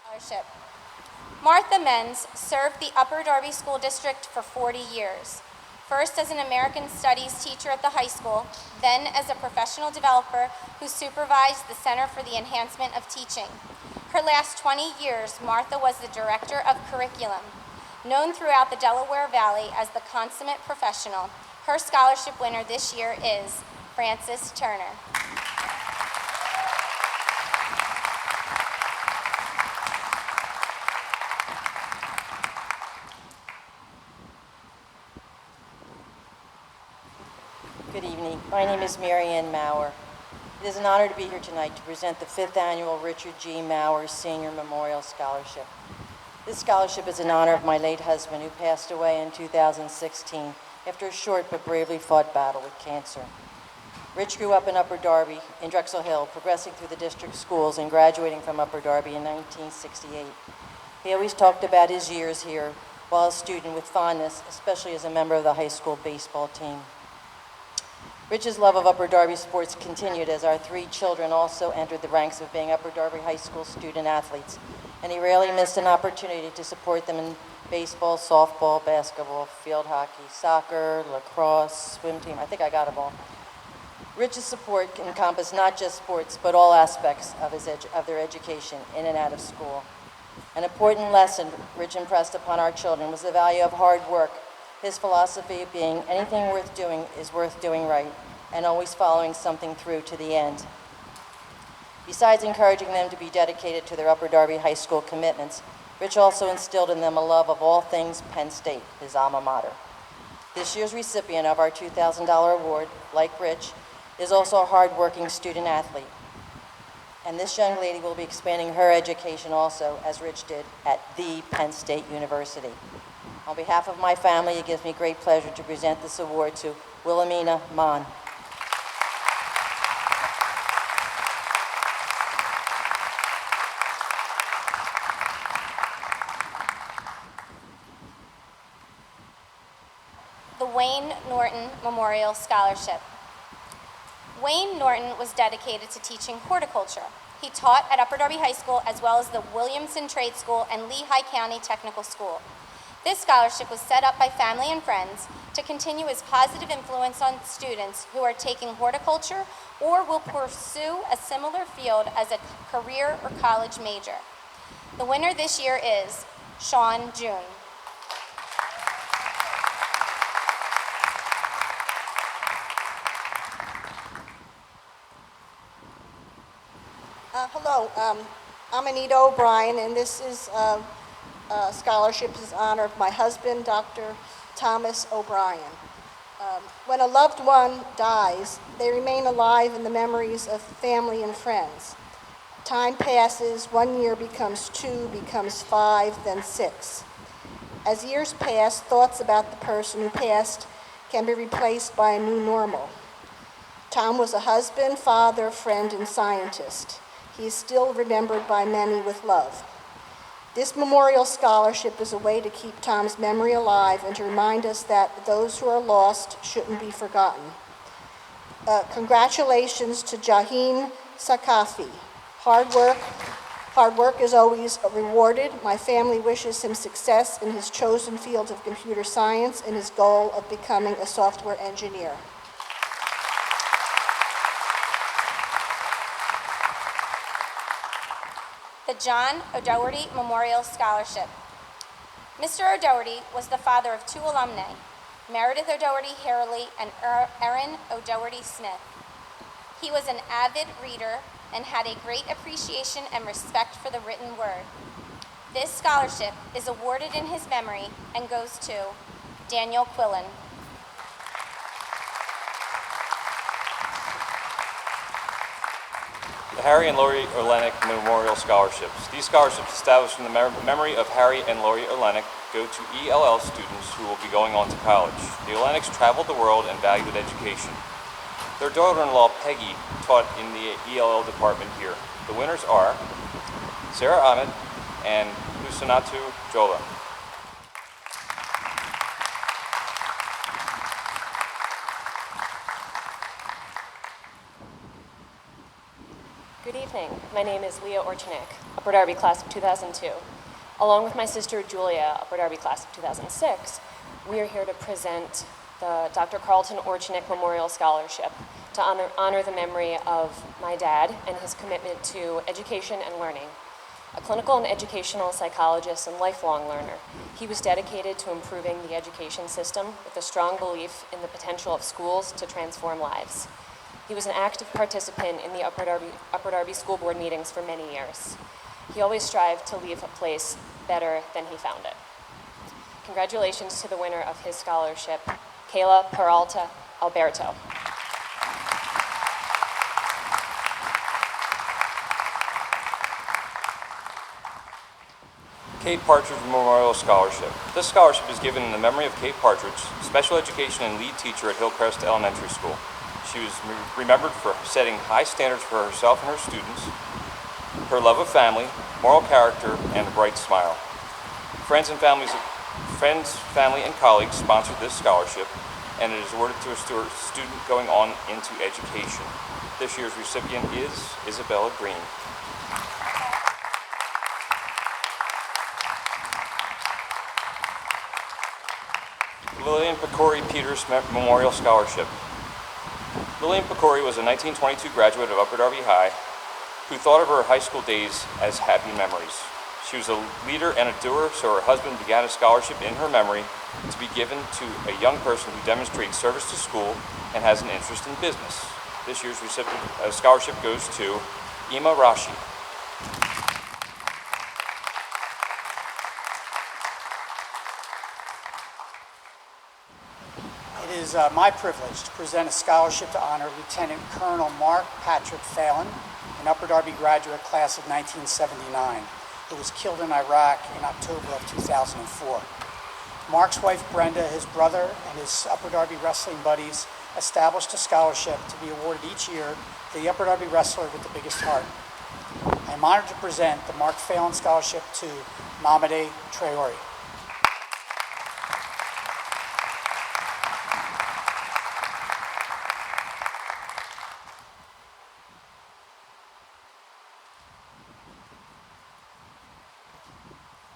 Scholarship. Martha Menz served the Upper Darby School District for 40 years. First as an American Studies teacher at the high school, then as a professional developer who supervised the Center for the Enhancement of Teaching. Her last 20 years, Martha was the Director of Curriculum. Known throughout the Delaware Valley as the consummate professional, her scholarship winner this year is Frances Turner. Good evening. My name is Mary Ann Maurer. It is an honor to be here tonight to present the 5th Annual Richard G. Maurer Senior Memorial Scholarship. This scholarship is in honor of my late husband who passed away in 2016 after a short but bravely fought battle with cancer. Rich grew up in Upper Darby in Drexel Hill, progressing through the district schools and graduating from Upper Darby in 1968. He always talked about his years here while a student with fondness, especially as a member of the high school baseball team. Rich's love of Upper Darby sports continued as our 3 children also entered the ranks of being Upper Darby High School student athletes, and he rarely missed an opportunity to support them in baseball, softball, basketball, field hockey, soccer, lacrosse, swim team. I think I got them all. Rich's support encompassed not just sports, but all aspects of their education in and out of school. An important lesson Rich impressed upon our children was the value of hard work, his philosophy being anything worth doing is worth doing right, and always following something through to the end. Besides encouraging them to be dedicated to their Upper Darby High School commitments, Rich also instilled in them a love of all things Penn State, his alma mater. This year's recipient of our $2,000 award, like Rich, is also a hard-working student athlete. And this young lady will be expanding her education also, as Rich did, at the Penn State University. On behalf of my family, it gives me great pleasure to present this award to Wilhelmina Mon. The Wayne Norton Memorial Scholarship. Wayne Norton was dedicated to teaching horticulture. He taught at Upper Darby High School as well as the Williamson Trade School and Lehigh County Technical School. This scholarship was set up by family and friends to continue his positive influence on students who are taking horticulture or will pursue a similar field as a career or college major. The winner this year is Sean June. Hello, I'm Anita O'Brien, and this is scholarship in honor of my husband, Dr. Thomas O'Brien. When a loved one dies, they remain alive in the memories of family and friends. Time passes, 1 year becomes 2, becomes 5, then 6. As years pass, thoughts about the person who passed can be replaced by a new normal. Tom was a husband, father, friend, and scientist. He is still remembered by many with love. This memorial scholarship is a way to keep Tom's memory alive and to remind us that those who are lost shouldn't be forgotten. Congratulations to Jaheen Sakafi. Hard work is always rewarded. My family wishes him success in his chosen field of computer science and his goal of becoming a software engineer. The John O'Doherty Memorial Scholarship. Mr. O'Doherty was the father of 2 alumni, Meredith O'Doherty Harley and Erin O'Doherty Smith. He was an avid reader and had a great appreciation and respect for the written word. This scholarship is awarded in his memory and goes to Daniel Quillen. The Harry and Lori Olenek Memorial Scholarships. These scholarships established in the memory of Harry and Lori Olenek go to ELL students who will be going on to college. The Oleneks traveled the world and valued education. Their daughter-in-law, Peggy, taught in the ELL department here. The winners are Sarah Ahmed and Husanatu Jola. Good evening. My name is Leah Orchanek, Upper Darby class of 2002. Along with my sister Julia, Upper Darby class of 2006, we are here to present the Dr. Carlton Orchanek Memorial Scholarship to honor the memory of my dad and his commitment to education and learning. A clinical and educational psychologist and lifelong learner, he was dedicated to improving the education system with a strong belief in the potential of schools to transform lives. He was an active participant in the Upper Darby School Board meetings for many years. He always strived to leave a place better than he found it. Congratulations to the winner of his scholarship, Kayla Peralta Alberto. Kate Partridge Memorial Scholarship. This scholarship is given in the memory of Kate Partridge, special education and lead teacher at Hillcrest Elementary School. She was remembered for setting high standards for herself and her students, her love of family, moral character, and a bright smile. Friends, family, and colleagues sponsored this scholarship, and it is awarded to a student going on into education. This year's recipient is Isabella Green. Lillian Pecori Peters Memorial Scholarship. Lillian Pecori was a 1922 graduate of Upper Darby High who thought of her high school days as happy memories. She was a leader and a doer, so her husband began a scholarship in her memory to be given to a young person who demonstrates service to school and has an interest in business. This year's scholarship goes to Ima Rashi. It is my privilege to present a scholarship to honor Lieutenant Colonel Mark Patrick Phelan, an Upper Darby graduate class of 1979, who was killed in Iraq in October of 2004. Mark's wife Brenda, his brother, and his Upper Darby wrestling buddies established a scholarship to be awarded each year to the Upper Darby wrestler with the biggest heart. I am honored to present the Mark Phelan Scholarship to Mamade Traore.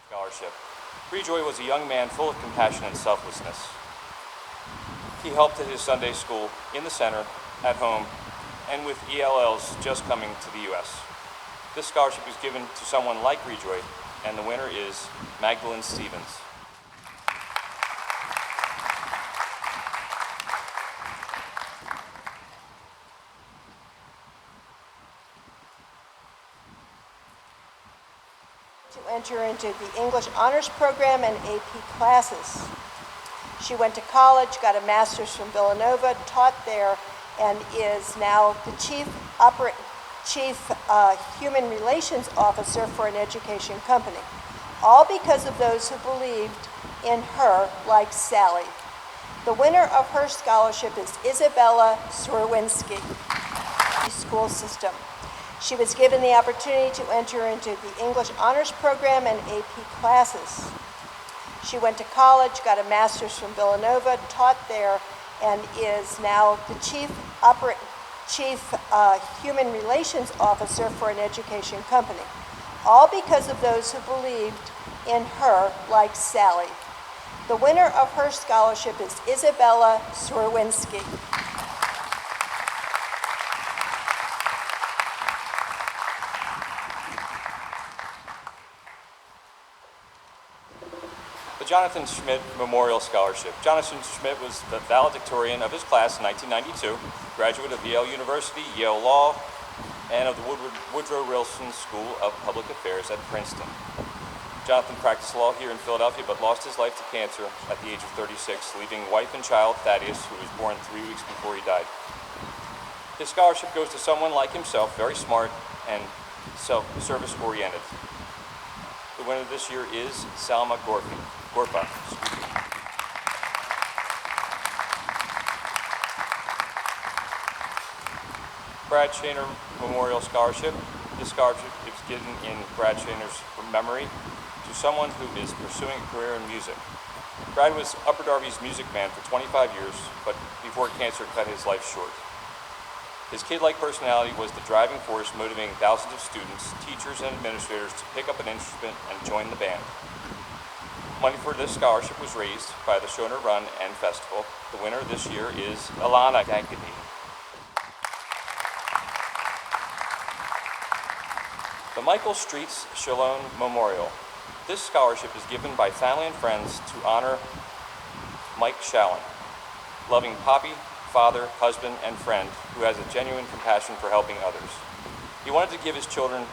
Scholarship. Rejoy was a young man full of compassion and selflessness. He helped at his Sunday school, in the center, at home, and with ELLs just coming to the U.S. This scholarship is given to someone like Rejoy, and the winner is Magdalene Stevens. To enter into the English Honors Program and AP classes. She went to college, got a master's from Villanova, taught there, and is now the Chief Human Relations Officer for an education company. All because of those who believed in her, like Sally. The winner of her scholarship is Isabella Swerwinski, school system. She was given the opportunity to enter into the English Honors Program and AP classes. She went to college, got a master's from Villanova, taught there, and is now the Chief Human Relations Officer for an education company. All because of those who believed in her, like Sally. The winner of her scholarship is Isabella Swerwinski. Jonathan Schmidt Memorial Scholarship. Jonathan Schmidt was the valedictorian of his class in 1992, graduate of Yale University, Yale Law, and of the Woodrow Wilson School of Public Affairs at Princeton. Jonathan practiced law here in Philadelphia, but lost his life to cancer at the age of 36, leaving wife and child, Thaddeus, who was born 3 weeks before he died. His scholarship goes to someone like himself, very smart and service-oriented. The winner this year is Salma Gorfa. Brad Shaner Memorial Scholarship. This scholarship is given in Brad Shaner's memory to someone who is pursuing a career in music. Brad was Upper Darby's music man for 25 years, but before cancer cut his life short. His kid-like personality was the driving force motivating thousands of students, teachers, and administrators to pick up an instrument and join the band. Money for this scholarship was raised by the Shoner Run and Festival. The winner this year is Alana Dankadine. The Michael Streets Shalom Memorial. This scholarship is given by family and friends to honor Mike Shallon, loving Poppy, father, husband, and friend who has a genuine compassion for helping others. He wanted to give his children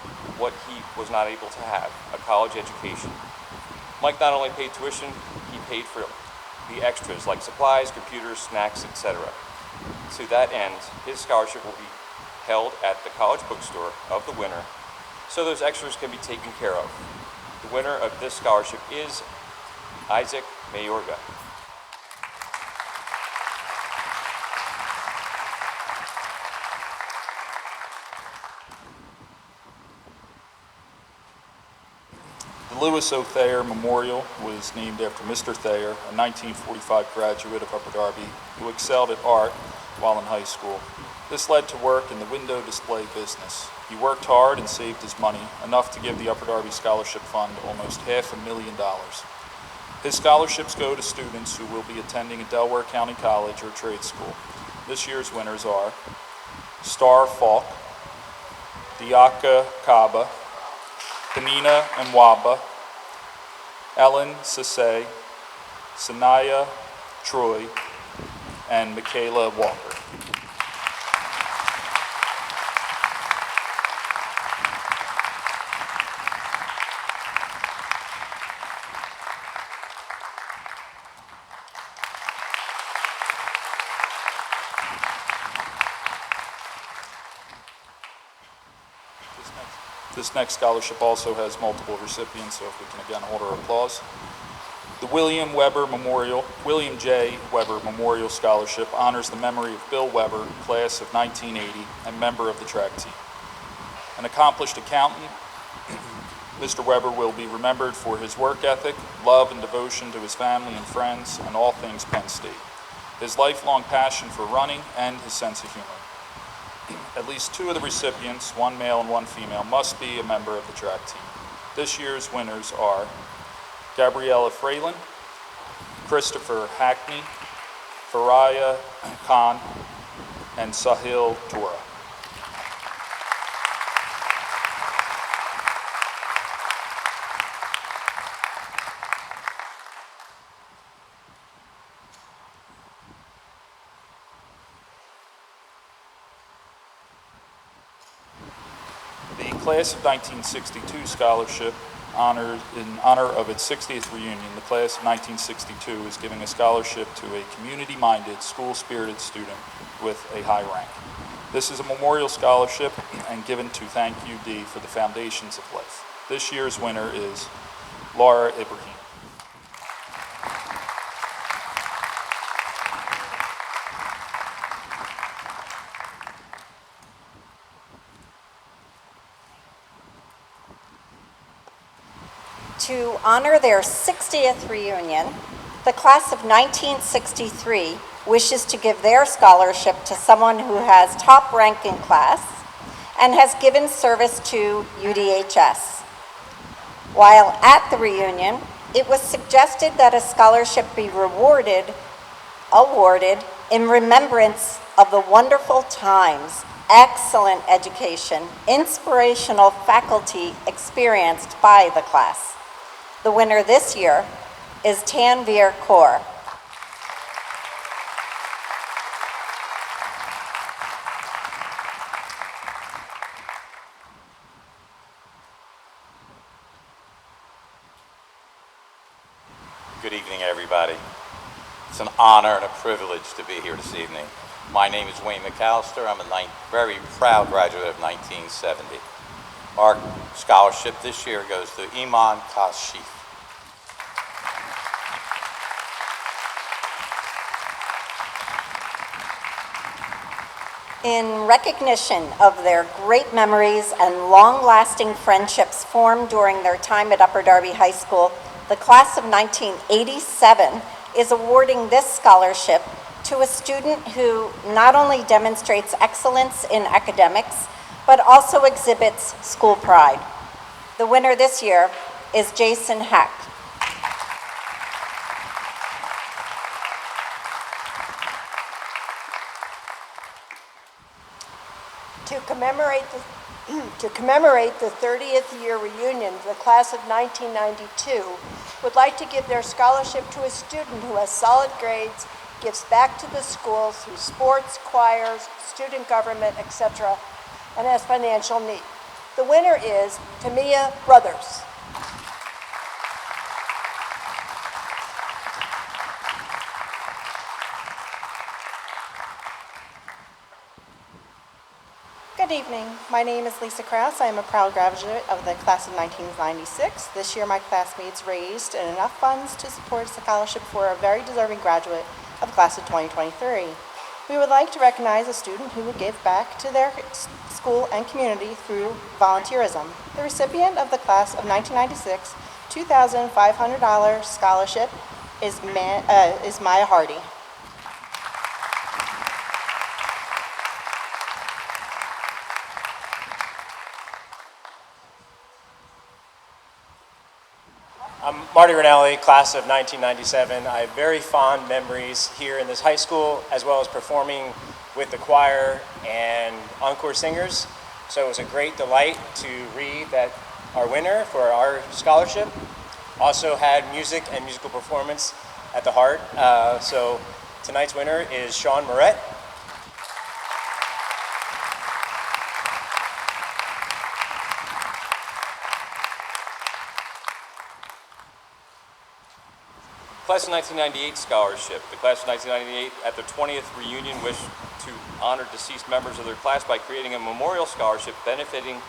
what he was not able to have, a college education. Mike not only paid tuition, he paid for the extras like supplies, computers, snacks, etc. To that end, his scholarship will be held at the college bookstore of the winner, so those extras can be taken care of. The winner of this scholarship is Isaac Mayorga. The Lewis O. Thayer Memorial was named after Mr. Thayer, a 1945 graduate of Upper Darby who excelled at art while in high school. This led to work in the window display business. He worked hard and saved his money, enough to give the Upper Darby Scholarship Fund almost $500,000. His scholarships go to students who will be attending a Delaware County College or trade school. This year's winners are Star Falk, Diaka Kaba, Panina Mwaba, Ellen Sase, Sanaya Troy, and Michaela Walker. This next scholarship also has multiple recipients, so if we can again hold our applause. The William J. Weber Memorial Scholarship honors the memory of Bill Weber, class of 1980, and member of the track team. An accomplished accountant, Mr. Weber will be remembered for his work ethic, love and devotion to his family and friends, and all things Penn State, his lifelong passion for running, and his sense of humor. At least 2 of the recipients, 1 male and 1 female, must be a member of the track team. This year's winners are Gabriella Fralin, Christopher Hackney, Faraya Khan, and Sahil Tora. The Class of 1962 Scholarship, in honor of its 60th reunion, the Class of 1962 is giving a scholarship to a community-minded, school-spirited student with a high rank. This is a memorial scholarship and given to thank UD for the foundations of life. This year's winner is Laura Ibrahim. To honor their 60th reunion, the class of 1963 wishes to give their scholarship to someone who has top rank in class and has given service to UDHS. While at the reunion, it was suggested that a scholarship be awarded in remembrance of the wonderful times, excellent education, inspirational faculty experienced by the class. The winner this year is Tanvir Kaur. It's an honor and a privilege to be here this evening. My name is Wayne McAllister. I'm a very proud graduate of 1970. Our scholarship this year goes to Iman Kashif. In recognition of their great memories and long-lasting friendships formed during their time at Upper Darby High School, the class of 1987 is awarding this scholarship to a student who not only demonstrates excellence in academics, but also exhibits school pride. The winner this year is Jason Heck. To commemorate the 30th year reunion, the class of 1992 would like to give their scholarship to a student who has solid grades, gives back to the school through sports, choirs, student government, etc., and has financial need. The winner is Tamia Brothers. Good evening. My name is Lisa Krause. I am a proud graduate of the class of 1996. This year my classmates raised enough funds to support a scholarship for a very deserving graduate of the class of 2023. We would like to recognize a student who would give back to their school and community through volunteerism. The recipient of the class of 1996 $2,500 scholarship is Maya Hardy. I'm Marty Rinaldi, class of 1997. I have very fond memories here in this high school, as well as performing with the choir and encore singers. So it was a great delight to read that our winner for our scholarship also had music and musical performance at the heart. So tonight's winner is Sean Moret. Class of 1998 scholarship. The class of 1998 at their 20th reunion wished to honor deceased members of their class by creating a memorial scholarship benefiting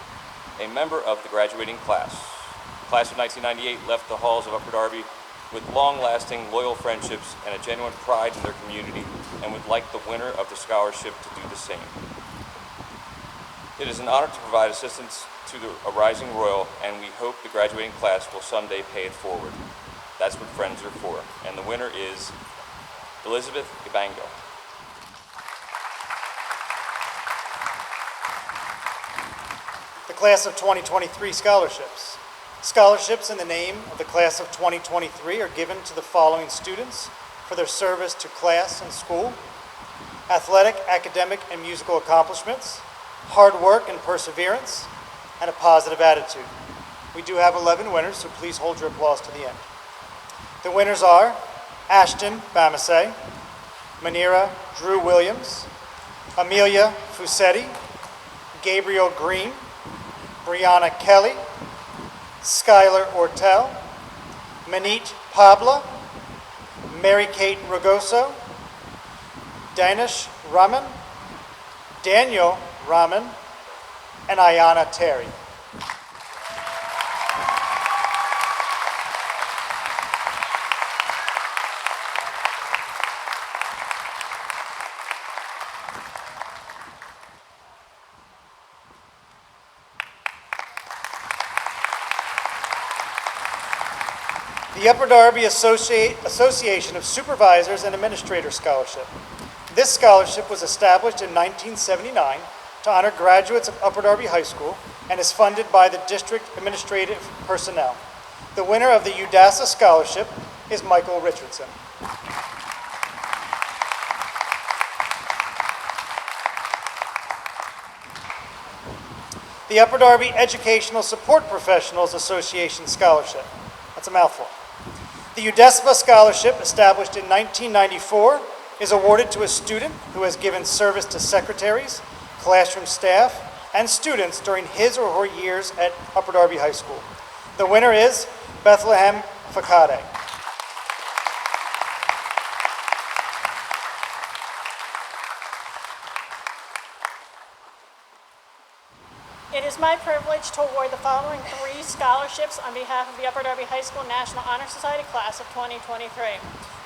a member of the graduating class. The class of 1998 left the halls of Upper Darby with long-lasting, loyal friendships and a genuine pride in their community, and would like the winner of the scholarship to do the same. It is an honor to provide assistance to a rising royal, and we hope the graduating class will someday pay it forward. That's what friends are for. And the winner is Elizabeth Ibango. The class of 2023 scholarships. Scholarships in the name of the class of 2023 are given to the following students for their service to class and school: athletic, academic, and musical accomplishments, hard work and perseverance, and a positive attitude. We do have 11 winners, so please hold your applause to the end. The winners are Ashton Bamasay, Manira Drew Williams, Amelia Fusetti, Gabriel Green, Brianna Kelly, Skylar Ortel, Manit Pabla, Mary Kate Ragoso, Danish Raman, Daniel Raman, and Ayana Terry. The Upper Darby Association of Supervisors and Administrators Scholarship. This scholarship was established in 1979 to honor graduates of Upper Darby High School and is funded by the district administrative personnel. The winner of the UDHS scholarship is Michael Richardson. The Upper Darby Educational Support Professionals Association Scholarship. That's a mouthful. The UDESPA Scholarship, established in 1994, is awarded to a student who has given service to secretaries, classroom staff, and students during his or her years at Upper Darby High School. The winner is Bethlehem Fakade. It is my privilege to award the following 3 scholarships on behalf of the Upper Darby High School National Honor Society class of 2023.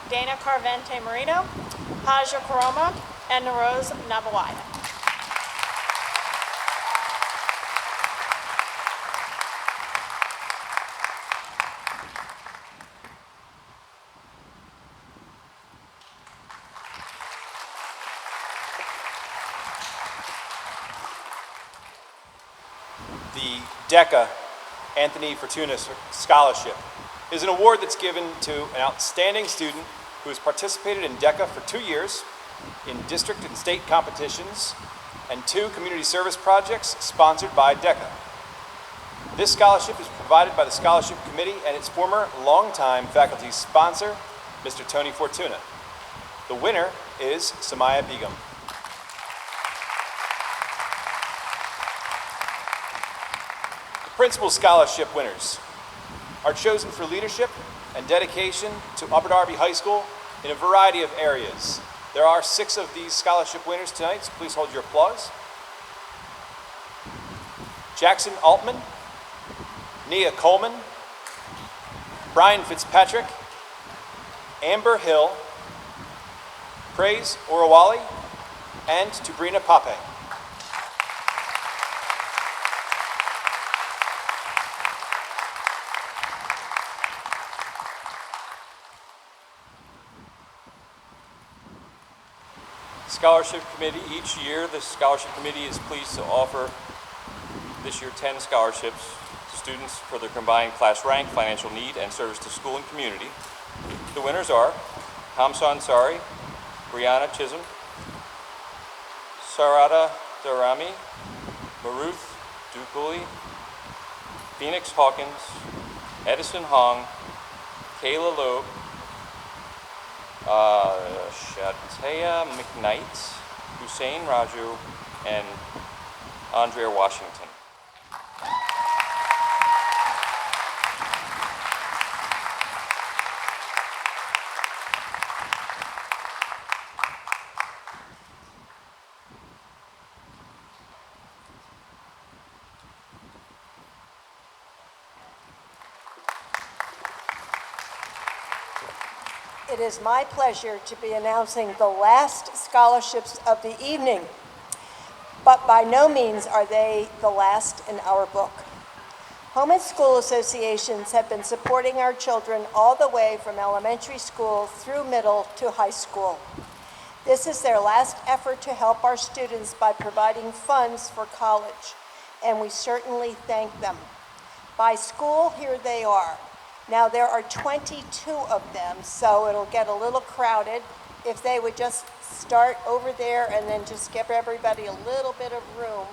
Dana Carvente Marino, Haja Karoma, and Narose Nabawaya. The DECA Anthony Fortuna Scholarship is an award that's given to an outstanding student who has participated in DECA for 2 years in district and state competitions and 2 community service projects sponsored by DECA. This scholarship is provided by the Scholarship Committee and its former longtime faculty sponsor, Mr. Tony Fortuna. The winner is Samaya Begum. Principal Scholarship winners are chosen for leadership and dedication to Upper Darby High School in a variety of areas. There are 6 of these scholarship winners tonight, so please hold your applause. Jackson Altman, Nia Coleman, Brian Fitzpatrick, Amber Hill, Praise Orawali, and Tubrina Pape. Scholarship Committee, each year the Scholarship Committee is pleased to offer this year 10 scholarships to students for their combined class rank, financial need, and service to school and community. The winners are Hamza Ansari, Brianna Chisholm, Sarada Darami, Maruth Dukuli, Phoenix Hawkins, Edison Hong, Kayla Loeb, Shatea McKnight, Hussein Raju, and Andrea Washington. It is my pleasure to be announcing the last scholarships of the evening, but by no means are they the last in our book. Home and school associations have been supporting our children all the way from elementary school through middle to high school. This is their last effort to help our students by providing funds for college, and we certainly thank them. By school, here they are. Now, there are 22 of them, so it'll get a little crowded. If they would just start over there and then just give everybody a little bit of room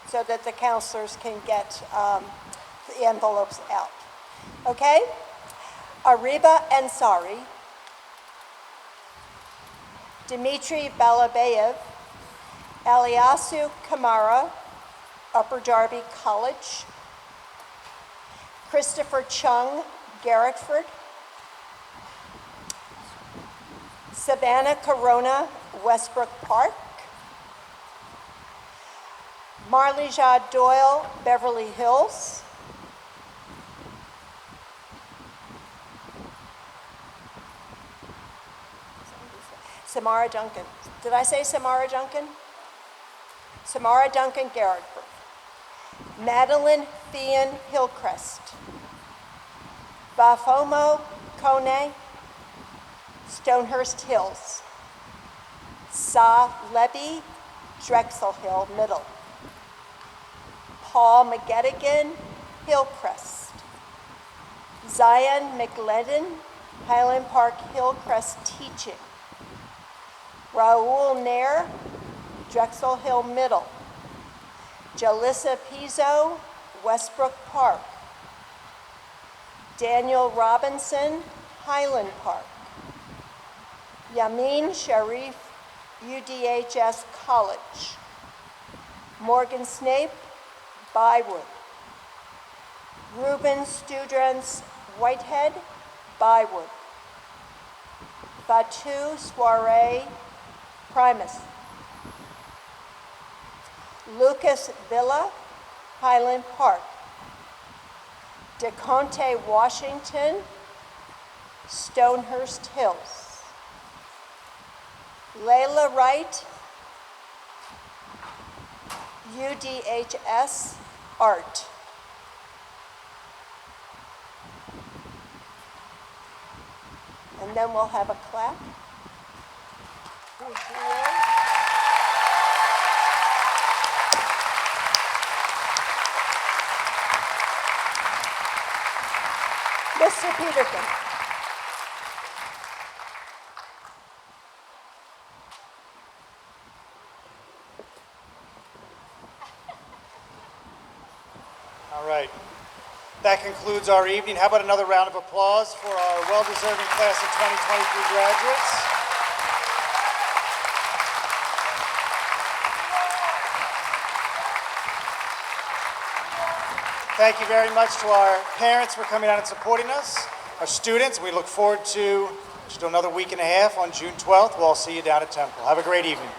so that the counselors can get the envelopes out. Okay? Ariba Ansari, Dmitry Balabayev, Eliasu Kamara, Upper Darby College, Christopher Chung, Garrettford, Savannah Corona, Westbrook Park, Marlija Doyle, Beverly Hills, Samara Duncan. Did I say Samara Duncan? Samara Duncan, Garrettford. Madeline Thean Hillcrest. Bafomo Kone, Stonehurst Hills. Sa Levy, Drexel Hill Middle. Paul McGettigan, Hillcrest. Zion McLedden, Highland Park Hillcrest Teaching. Raul Nair, Drexel Hill Middle. Jalissa Pizzo, Westbrook Park. Daniel Robinson, Highland Park. Yamin Sharif, UDHS College. Morgan Snape, Bywood. Ruben Studrance, Whitehead, Bywood. Batu Soiree, Primus. Lucas Villa, Highland Park. DeConte, Washington, Stonehurst Hills. Layla Wright, UDHS, Art. And then we'll have a clap. Mr. Peterkin. All right. That concludes our evening. How about another round of applause for our well-deserving class of 2023 graduates? Thank you very much to our parents for coming out and supporting us, our students. We look forward to just another week and a half on June 12th. We'll all see you down at Temple. Have a great evening.